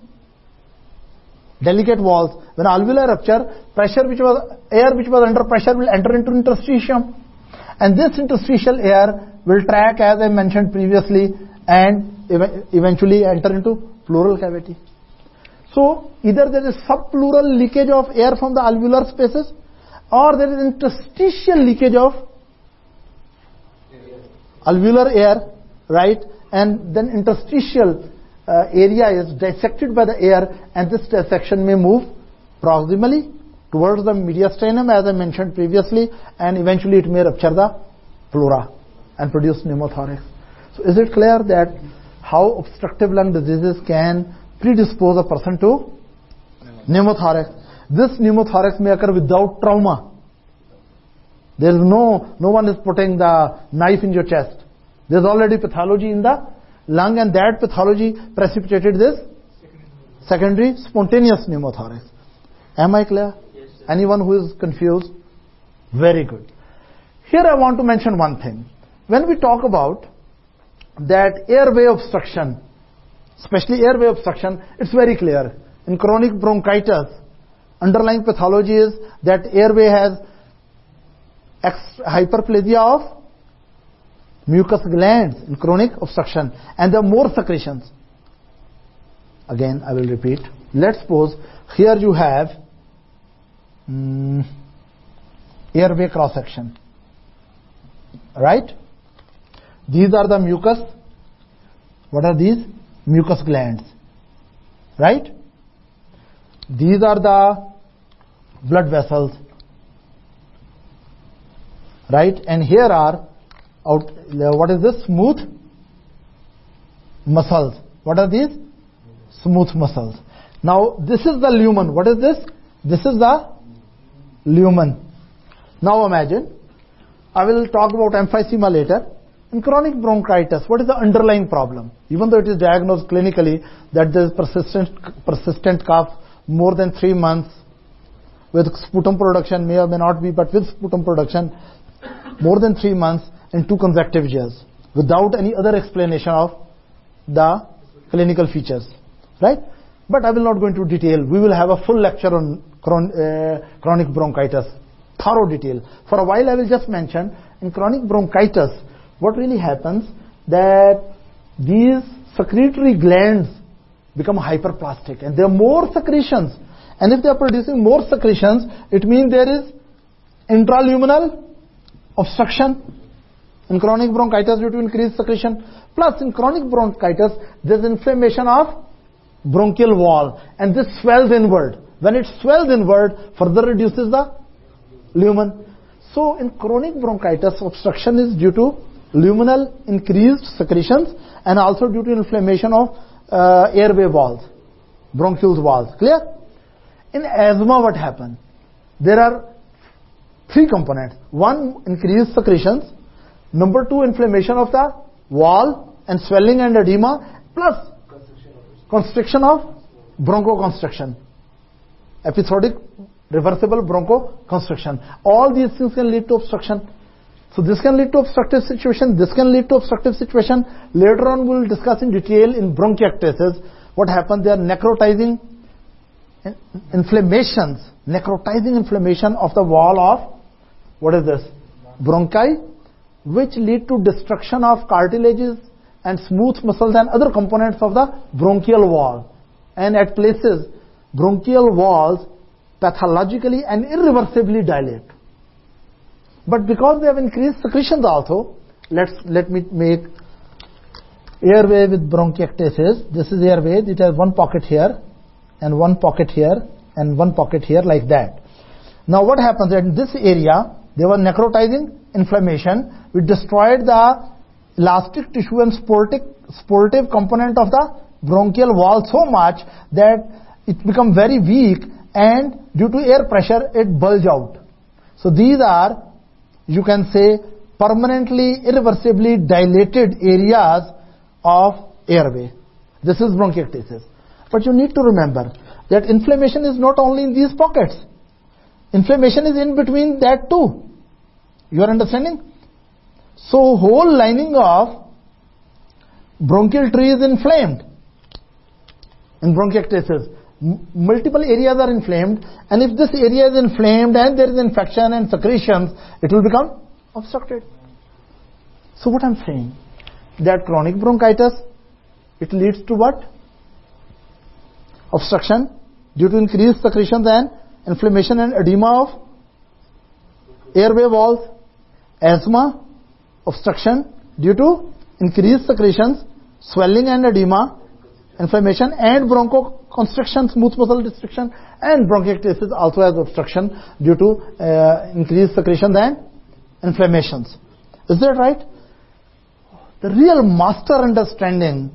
delicate walls. When alveolar rupture, air which was under pressure will enter into interstitium, and this interstitial air will track, as I mentioned previously, and eventually enter into pleural cavity. So either there is subpleural leakage of air from the alveolar spaces, or there is interstitial leakage of alveolar air, right? And then interstitial area is dissected by the air, and this dissection may move proximally towards the mediastinum, as I mentioned previously, and eventually it may rupture the pleura and produce pneumothorax. So is it clear that how obstructive lung diseases can predispose a person to pneumothorax? This pneumothorax may occur without trauma. There is no one is putting the knife in your chest. There is already pathology in the lung, and that pathology precipitated this secondary spontaneous pneumothorax. Am I clear? Yes, sir. Anyone who is confused? Very good. Here I want to mention one thing. When we talk about that airway obstruction, especially airway obstruction, it's very clear. In chronic bronchitis, underlying pathology is that airway has hyperplasia of mucous glands in chronic obstruction, and there are more secretions. Again, I will repeat. Let's suppose here you have airway cross section, right? These are the mucus. What are these? Mucous glands, right? These are the blood vessels, right? And here are what is this? Smooth muscles. What are these? Smooth muscles. Now this is the lumen. What is this? This is the lumen. Now imagine, I will talk about emphysema later. In chronic bronchitis, what is the underlying problem? Even though it is diagnosed clinically that there is persistent cough more than 3 months with sputum production, may or may not be, but with sputum production more than 3 months in 2 consecutive years, without any other explanation of the clinical features, right? But I will not go into detail. We will have a full lecture on chronic bronchitis, thorough detail. For a while I will just mention, in chronic bronchitis, what really happens that these secretory glands become hyperplastic, and there are more secretions, and if they are producing more secretions, it means there is intraluminal obstruction in chronic bronchitis due to increased secretion. Plus in chronic bronchitis there is inflammation of bronchial wall, and this swells inward. When it swells inward, further reduces the lumen. So in chronic bronchitis, obstruction is due to luminal increased secretions and also due to inflammation of airway walls, bronchioles walls. Clear? In asthma, what happens? There are three components. One, increased secretions. Number two, inflammation of the wall and swelling and edema, plus constriction of bronchoconstriction. Episodic reversible bronchoconstriction. All these things can lead to obstruction. So this can lead to obstructive situation. This can lead to obstructive situation. Later on, we will discuss in detail in bronchiectasis what happens. They are necrotizing inflammations, necrotizing inflammation of the wall of, what is this? Bronchi, which lead to destruction of cartilages and smooth muscles and other components of the bronchial wall. And at places, bronchial walls pathologically and irreversibly dilate. But because they have increased secretions also, let me make airway with bronchiectasis. This is airway. It has one pocket here and one pocket here and one pocket here, like that. Now what happens in this area? There was necrotizing inflammation which destroyed the elastic tissue and sportive component of the bronchial wall so much that it becomes very weak, and due to air pressure it bulges out. So these are, you can say, permanently, irreversibly dilated areas of airway. This is bronchiectasis. But you need to remember that inflammation is not only in these pockets. Inflammation is in between that too. You are understanding? So whole lining of bronchial tree is inflamed in bronchiectasis. Multiple areas are inflamed, and if this area is inflamed and there is infection and secretions, it will become obstructed. So what I'm saying, that chronic bronchitis, it leads to what? Obstruction due to increased secretions and inflammation and edema of airway walls. Asthma, obstruction due to increased secretions, swelling and edema, inflammation and bronchoconstriction, smooth muscle restriction, and bronchiectasis also has obstruction due to increased secretions and inflammations. Is that right? The real master understanding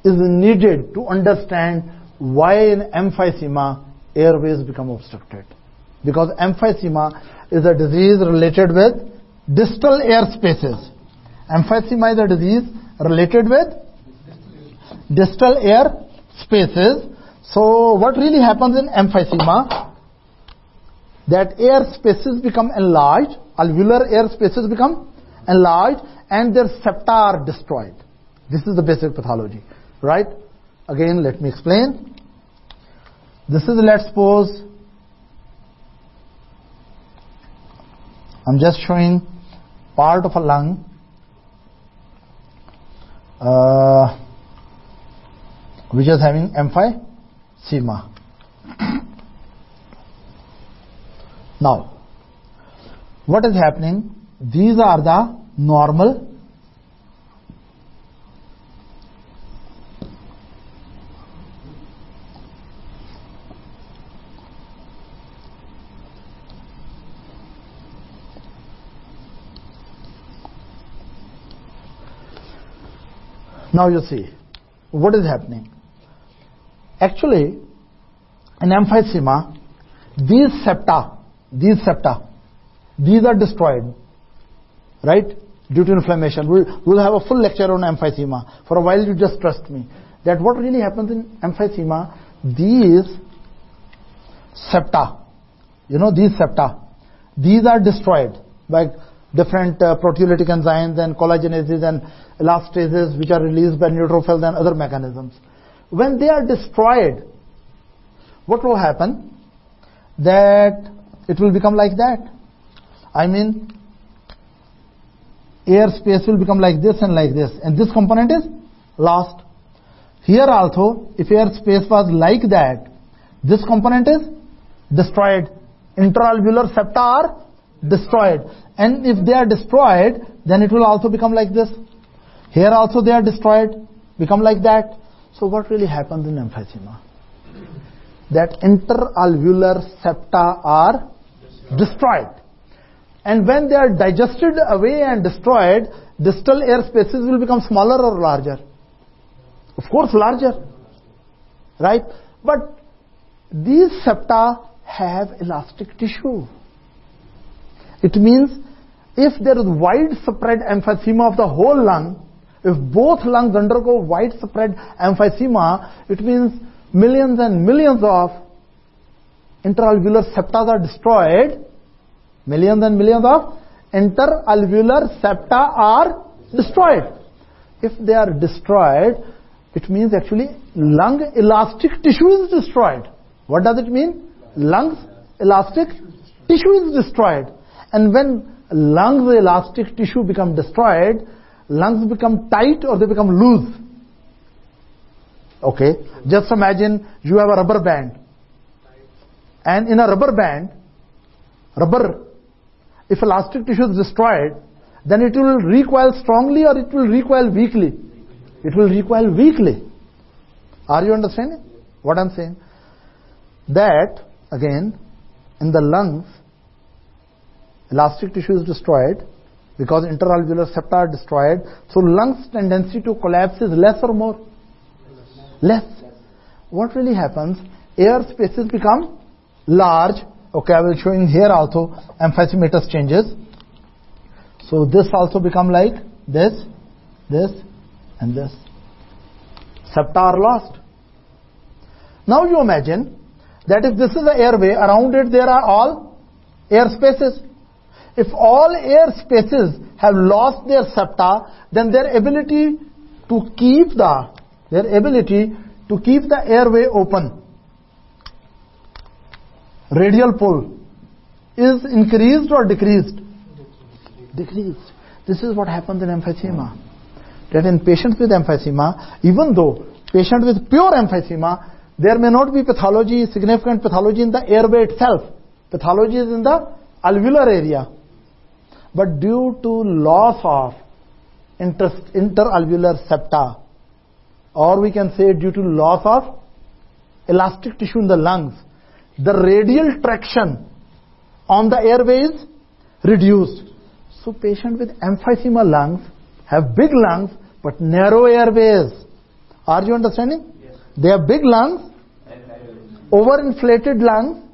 is needed to understand why in emphysema airways become obstructed. Because emphysema is a disease related with distal air spaces. Emphysema is a disease related with distal air spaces. So what really happens in emphysema, that air spaces become enlarged, alveolar air spaces become enlarged, and their septa are destroyed. This is the basic pathology, right? Again, let me explain. This is, let's suppose, I'm just showing part of a lung. Which is having emphysema. Now, what is happening? These are the normal Now you see, what is happening? Actually, in emphysema, these septa, these are destroyed, right? Due to inflammation. We'll have a full lecture on emphysema. For a while, you just trust me. That what really happens in emphysema, these septa, these are destroyed by different proteolytic enzymes and collagenases and elastases which are released by neutrophils and other mechanisms. When they are destroyed, what will happen? That it will become like that. I mean, air space will become like this, and this component is lost. Here also, if air space was like that, this component is destroyed. Intraalveolar septa are destroyed, and if they are destroyed, then it will also become like this. Here also they are destroyed, become like that. So what really happens in emphysema? that interalveolar septa are destroyed. And when they are digested away and destroyed, distal air spaces will become smaller or larger? Of course, larger. Right? But these septa have elastic tissue. It means if there is widespread emphysema of the whole lung, if both lungs undergo widespread emphysema, it means millions and millions of interalveolar septa are destroyed. Millions and millions of interalveolar septa are destroyed. If they are destroyed, it means actually lung elastic tissue is destroyed. What does it mean? Lungs elastic tissue is destroyed. And when lungs elastic tissue become destroyed, lungs become tight or they become loose. Okay, just imagine you have a rubber band. And in a rubber band, if elastic tissue is destroyed, then it will recoil strongly or it will recoil weakly? It will recoil weakly. Are you understanding what I'm saying? That, again, in the lungs, elastic tissue is destroyed because interalveolar septa are destroyed. So lungs' tendency to collapse is less or more? Less. What really happens? Air spaces become large. Okay, I will show you here also emphysematous changes. So this also become like this, and this. Septa are lost. Now you imagine that if this is the airway, around it there are all air spaces. If all air spaces have lost their septa, then their ability to keep the airway open, radial pull, is increased or decreased? Decreased. This is what happens in emphysema. That in patients with emphysema, even though patient with pure emphysema, there may not be pathology, significant pathology in the airway itself. Pathology is in the alveolar area. But due to loss of interalveolar septa, or we can say due to loss of elastic tissue in the lungs, the radial traction on the airway is reduced. So patient with emphysema lungs have big lungs but narrow airways. Are you understanding? Yes. They have big lungs, overinflated lungs,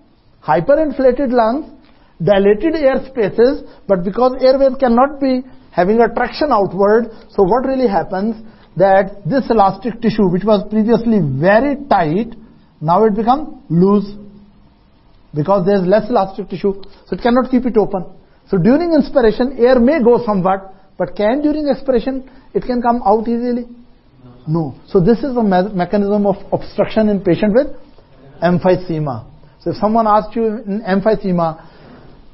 hyperinflated lungs, dilated air spaces, but because airways cannot be having a traction outward, so what really happens that this elastic tissue which was previously very tight, now it becomes loose because there is less elastic tissue, so it cannot keep it open. So during inspiration air may go somewhat, but can during expiration it can come out easily? No. So this is a mechanism of obstruction in patient with emphysema. So if someone asks you in emphysema,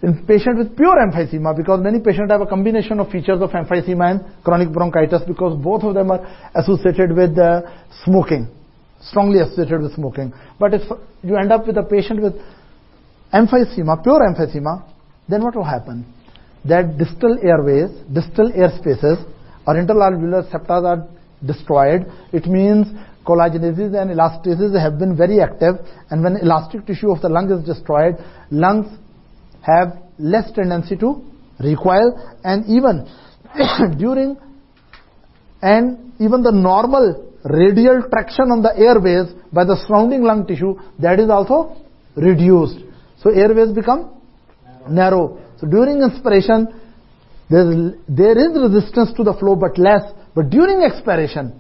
in patient with pure emphysema, because many patients have a combination of features of emphysema and chronic bronchitis, because both of them are associated with smoking, strongly associated with smoking. But if you end up with a patient with emphysema, pure emphysema, then what will happen? That distal airways, distal air spaces, or interalveolar septa are destroyed. It means collagenesis and elastases have been very active, and when elastic tissue of the lung is destroyed, lungs have less tendency to recoil, and even even the normal radial traction on the airways by the surrounding lung tissue, that is also reduced. So airways become narrow. So during inspiration, there is resistance to the flow but less, but during expiration,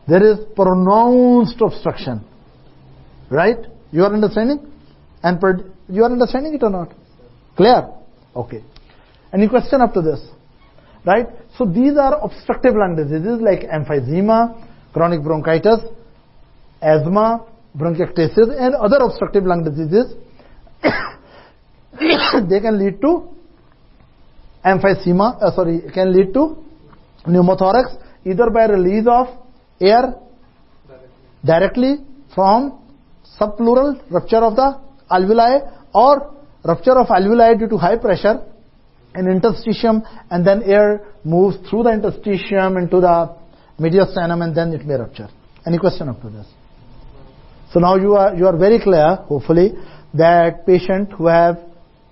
there is pronounced obstruction. Right? You are understanding? And you are understanding it or not? Clear? Okay. Any question up to this? Right? So these are obstructive lung diseases like emphysema, chronic bronchitis, asthma, bronchiectasis, and other obstructive lung diseases. They can lead to can lead to pneumothorax, either by release of air directly from subpleural rupture of the alveoli, or rupture of alveoli due to high pressure in interstitium, and then air moves through the interstitium into the mediastinum, and then it may rupture. Any question up to this? So now you are very clear, hopefully, that patient who have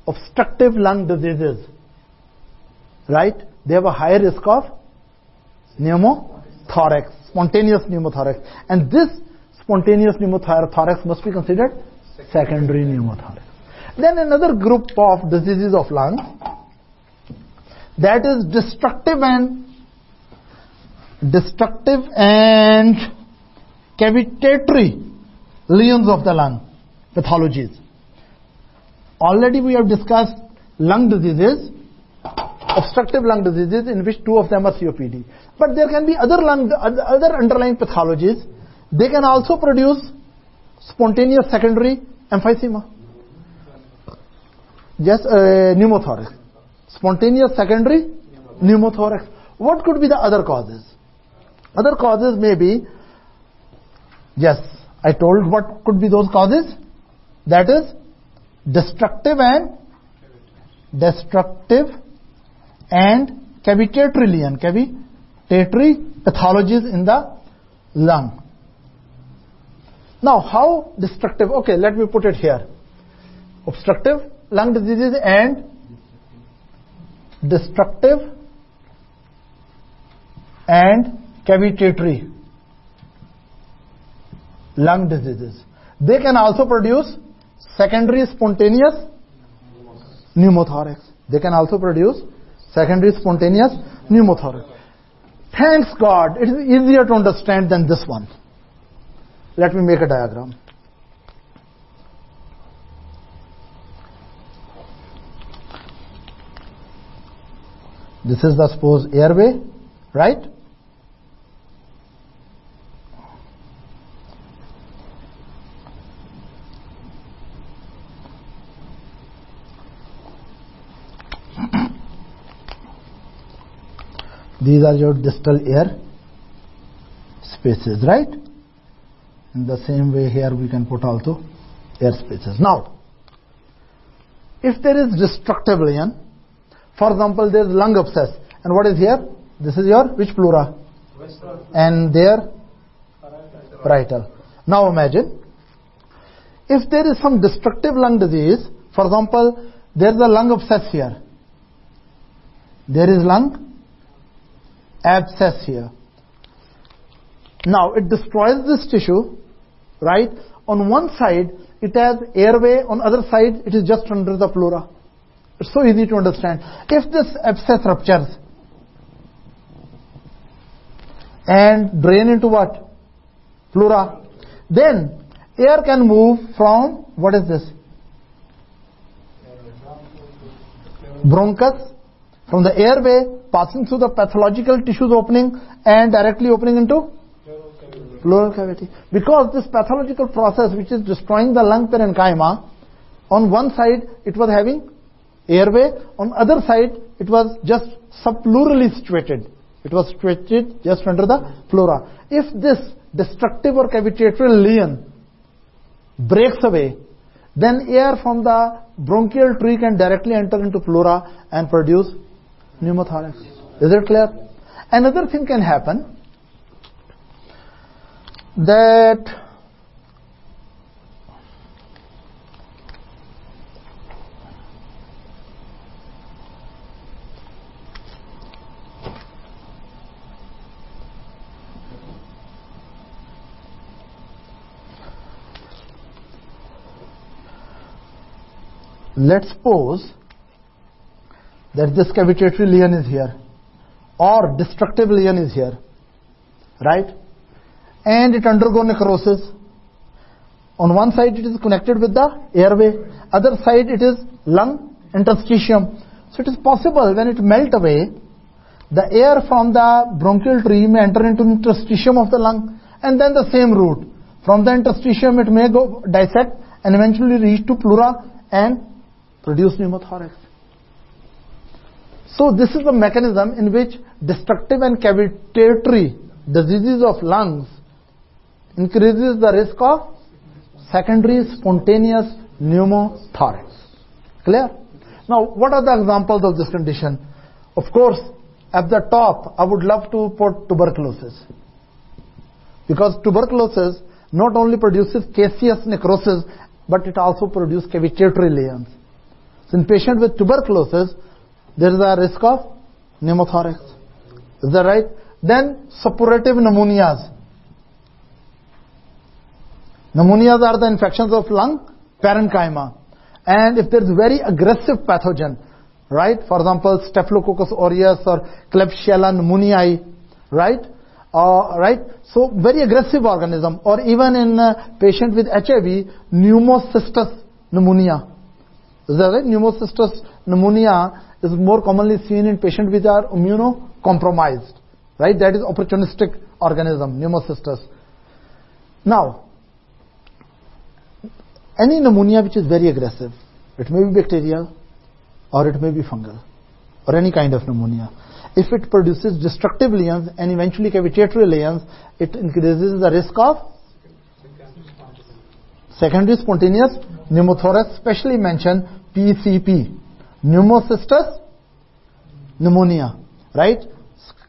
obstructive lung diseases, right, they have a higher risk of pneumothorax, spontaneous pneumothorax. And this spontaneous pneumothorax must be considered secondary pneumothorax. Then another group of diseases of lung, that is destructive and cavitatory lesions of the lung, pathologies. Already we have discussed lung diseases, obstructive lung diseases, in which two of them are COPD. But there can be other underlying pathologies. They can also produce spontaneous secondary emphysema. Yes, pneumothorax. Spontaneous secondary pneumothorax. What could be the other causes? Other causes may be, yes, I told what could be those causes. That is destructive and cavitatory lesion, cavitatory pathologies in the lung. Now, how destructive? Okay, let me put it here. Obstructive lung diseases and destructive and cavitatory lung diseases. They can also produce secondary spontaneous pneumothorax. They can also produce secondary spontaneous pneumothorax. Thanks God, it is easier to understand than this one. Let me make a diagram. This is the suppose airway, right? These are your distal air spaces, right? In the same way here we can put also air spaces. Now, if there is destructive lesion, for example, there is lung abscess, and what is here? This is your which pleura? And there parietal. Now imagine, if there is some destructive lung disease, for example, there is a lung abscess here. There is lung abscess here. Now it destroys this tissue, right? On one side it has airway, on other side it is just under the pleura. It's so easy to understand. If this abscess ruptures and drain into what? Pleura, then air can move from, what is this? Bronchus, from the airway, passing through the pathological tissues opening and directly opening into pleural cavity. Because this pathological process which is destroying the lung parenchyma, on one side it was having airway, on other side it was just subpleurally situated. It was situated just under the pleura. If this destructive or cavitatory lesion breaks away, then air from the bronchial tree can directly enter into pleura and produce pneumothorax. Is it clear? Another thing can happen, that let's suppose that this cavitatory lesion is here or destructive lesion is here, right? And it undergo necrosis. On one side it is connected with the airway, other side it is lung interstitium. So it is possible when it melt away, the air from the bronchial tree may enter into interstitium of the lung, and then the same route. From the interstitium it may go dissect and eventually reach to pleura and produce pneumothorax. So this is the mechanism in which destructive and cavitatory diseases of lungs increases the risk of secondary spontaneous pneumothorax. Clear? Now, what are the examples of this condition? Of course, at the top, I would love to put tuberculosis. Because tuberculosis not only produces caseous necrosis, but it also produces cavitatory lesions. So in patient with tuberculosis, there is a risk of pneumothorax. Is that right? Then suppurative pneumonias. Pneumonias are the infections of lung parenchyma. And if there is very aggressive pathogen, right? For example, Staphylococcus aureus or Klebsiella pneumoniae, right? Right? So very aggressive organism. Or even in patient with HIV, pneumocystis pneumonia. Is that right? Pneumocystis pneumonia is more commonly seen in patients which are immunocompromised. Right? That is opportunistic organism, pneumocystis. Now, any pneumonia which is very aggressive, it may be bacterial or it may be fungal or any kind of pneumonia. If it produces destructive lesions and eventually cavitatory lesions, it increases the risk of secondary spontaneous pneumothorax, especially mentioned PCP, pneumocystis pneumonia, right?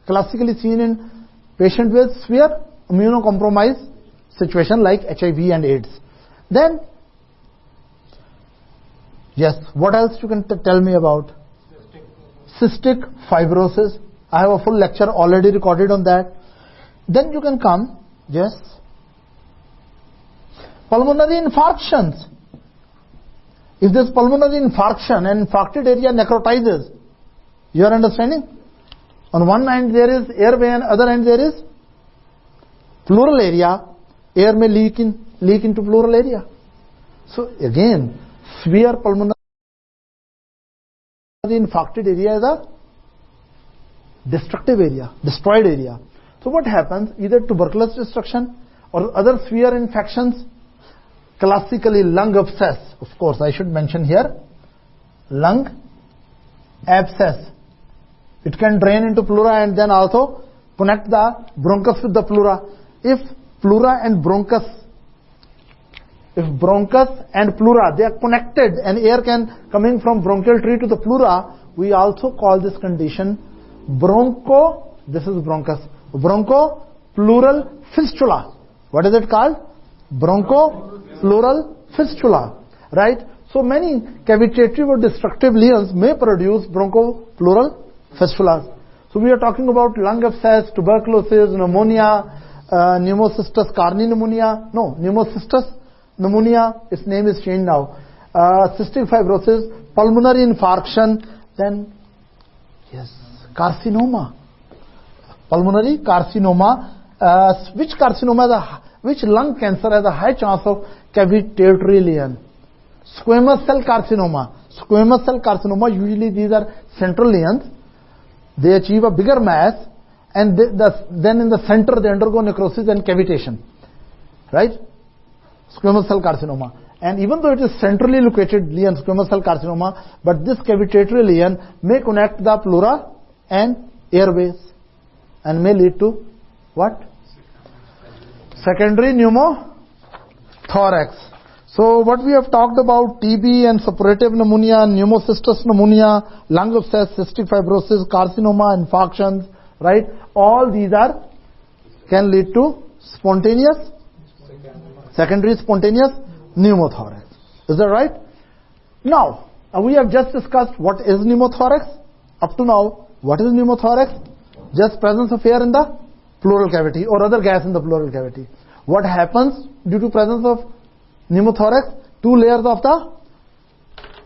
Classically seen in patient with severe immunocompromised situation like HIV and AIDS. Then, yes, what else you can tell me about? Cystic fibrosis. I have a full lecture already recorded on that. Then you can come, yes. Pulmonary infarctions. If there's pulmonary infarction and infarcted area necrotizes, you are understanding? On one end there is airway and other end there is pleural area. Air may leak into pleural area. So again, severe pulmonary infarcted area is a destructive area, destroyed area. So what happens? Either tuberculous destruction or other severe infections, classically lung abscess. Of course, I should mention here, lung abscess. It can drain into pleura and then also connect the bronchus with the pleura. If pleura and bronchus, if bronchus and pleura, they are connected and air can coming from bronchial tree to the pleura, we also call this condition this is bronchus, bronchopleural fistula. What is it called? Bronchopleural fistula, right? So many cavitative or destructive lesions may produce bronchopleural fistulas. So we are talking about lung abscess, tuberculosis, pneumonia, pneumocystis carni pneumonia. No, pneumocystis pneumonia, its name is changed now. Cystic fibrosis, pulmonary infarction, then, yes, carcinoma. Pulmonary carcinoma. Which carcinoma, which lung cancer has a high chance of cavitatory lesion? Squamous cell carcinoma. Squamous cell carcinoma, usually these are central lesions. They achieve a bigger mass and then in the center they undergo necrosis and cavitation. Right? Squamous cell carcinoma. And even though it is centrally located lesion, squamous cell carcinoma, but this cavitatory lesion may connect the pleura and airways and may lead to what? Secondary pneumothorax. So what we have talked about, TB and suppurative pneumonia, pneumocystis pneumonia, lung abscess, cystic fibrosis, carcinoma, infarctions, right? All these can lead to spontaneous, secondary spontaneous pneumothorax. Is that right? Now, we have just discussed what is pneumothorax. Up to now, what is pneumothorax? Just presence of air in the pleural cavity or other gas in the pleural cavity. What happens due to presence of pneumothorax? Two layers of the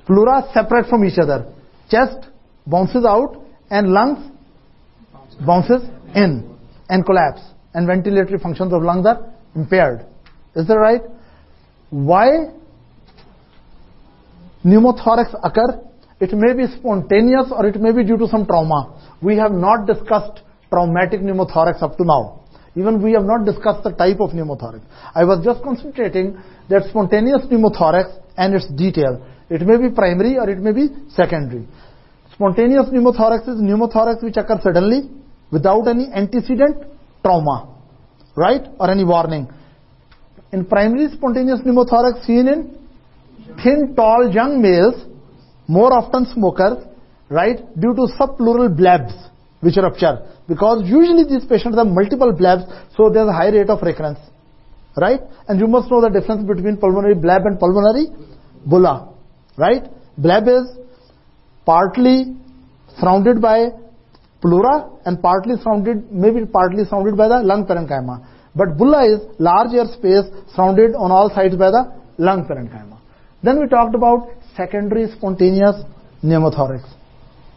pleura separate from each other. Chest bounces out and lungs bounces in and collapse, and ventilatory functions of lungs are impaired. Is that right? Why pneumothorax occur? It may be spontaneous or it may be due to some trauma. We have not discussed traumatic pneumothorax up to now. Even we have not discussed the type of pneumothorax. I was just concentrating that spontaneous pneumothorax and its detail. It may be primary or it may be secondary. Spontaneous pneumothorax is pneumothorax which occurs suddenly without any antecedent trauma, right? Or any warning. In primary spontaneous pneumothorax seen in thin, tall, young males, more often smokers, right? Due to subpleural blebs which rupture. Because usually these patients have multiple blebs, so there's a high rate of recurrence. right? And you must know the difference between pulmonary bleb and pulmonary bulla, right? Bleb is partly surrounded by pleura and partly surrounded by the lung parenchyma. But bulla is large air space surrounded on all sides by the lung parenchyma. Then we talked about secondary spontaneous pneumothorax,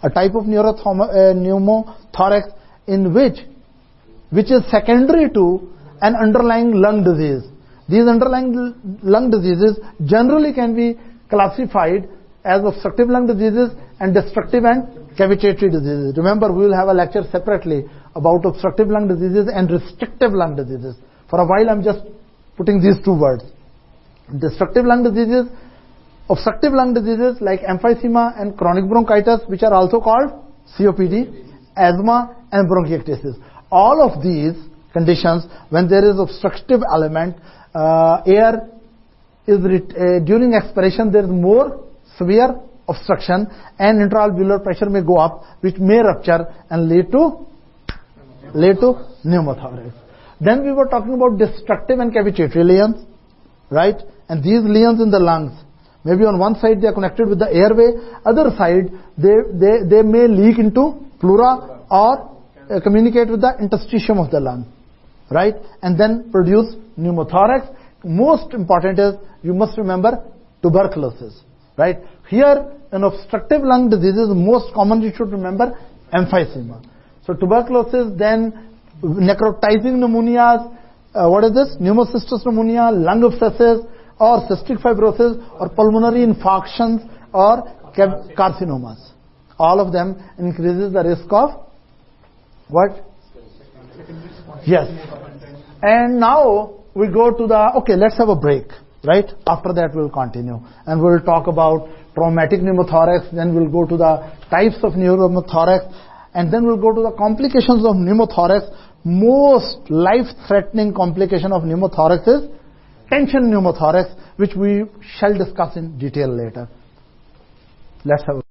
a type of pneumothorax in which is secondary to an underlying lung disease. These underlying lung diseases generally can be classified as obstructive lung diseases and destructive and cavitatory diseases. Remember, we will have a lecture separately about obstructive lung diseases and restrictive lung diseases. For a while, I'm just putting these two words. Destructive lung diseases, obstructive lung diseases like emphysema and chronic bronchitis, which are also called COPD, asthma and bronchiectasis. All of these conditions, when there is obstructive element, air is during expiration there is more severe obstruction and intraalveolar pressure may go up, which may rupture and lead to pneumothorax. Then we were talking about destructive and cavitatory lesions, right? And these lesions in the lungs, maybe on one side they are connected with the airway, other side they may leak into pleura or communicate with the interstitium of the lung, right? And then produce pneumothorax. Most important is you must remember tuberculosis, right? Here in obstructive lung diseases, most common you should remember emphysema. So tuberculosis, then necrotizing pneumonias, what is this? Pneumocystis pneumonia, lung abscesses, or cystic fibrosis, or pulmonary infarctions, or carcinomas. All of them increases the risk of what? Yes. And now we go to the, okay, let's have a break, right? After that we'll continue. And we'll talk about traumatic pneumothorax, then we'll go to the types of pneumothorax, and then we'll go to the complications of pneumothorax. Most life-threatening complication of pneumothorax is tension pneumothorax, which we shall discuss in detail later. Let's have a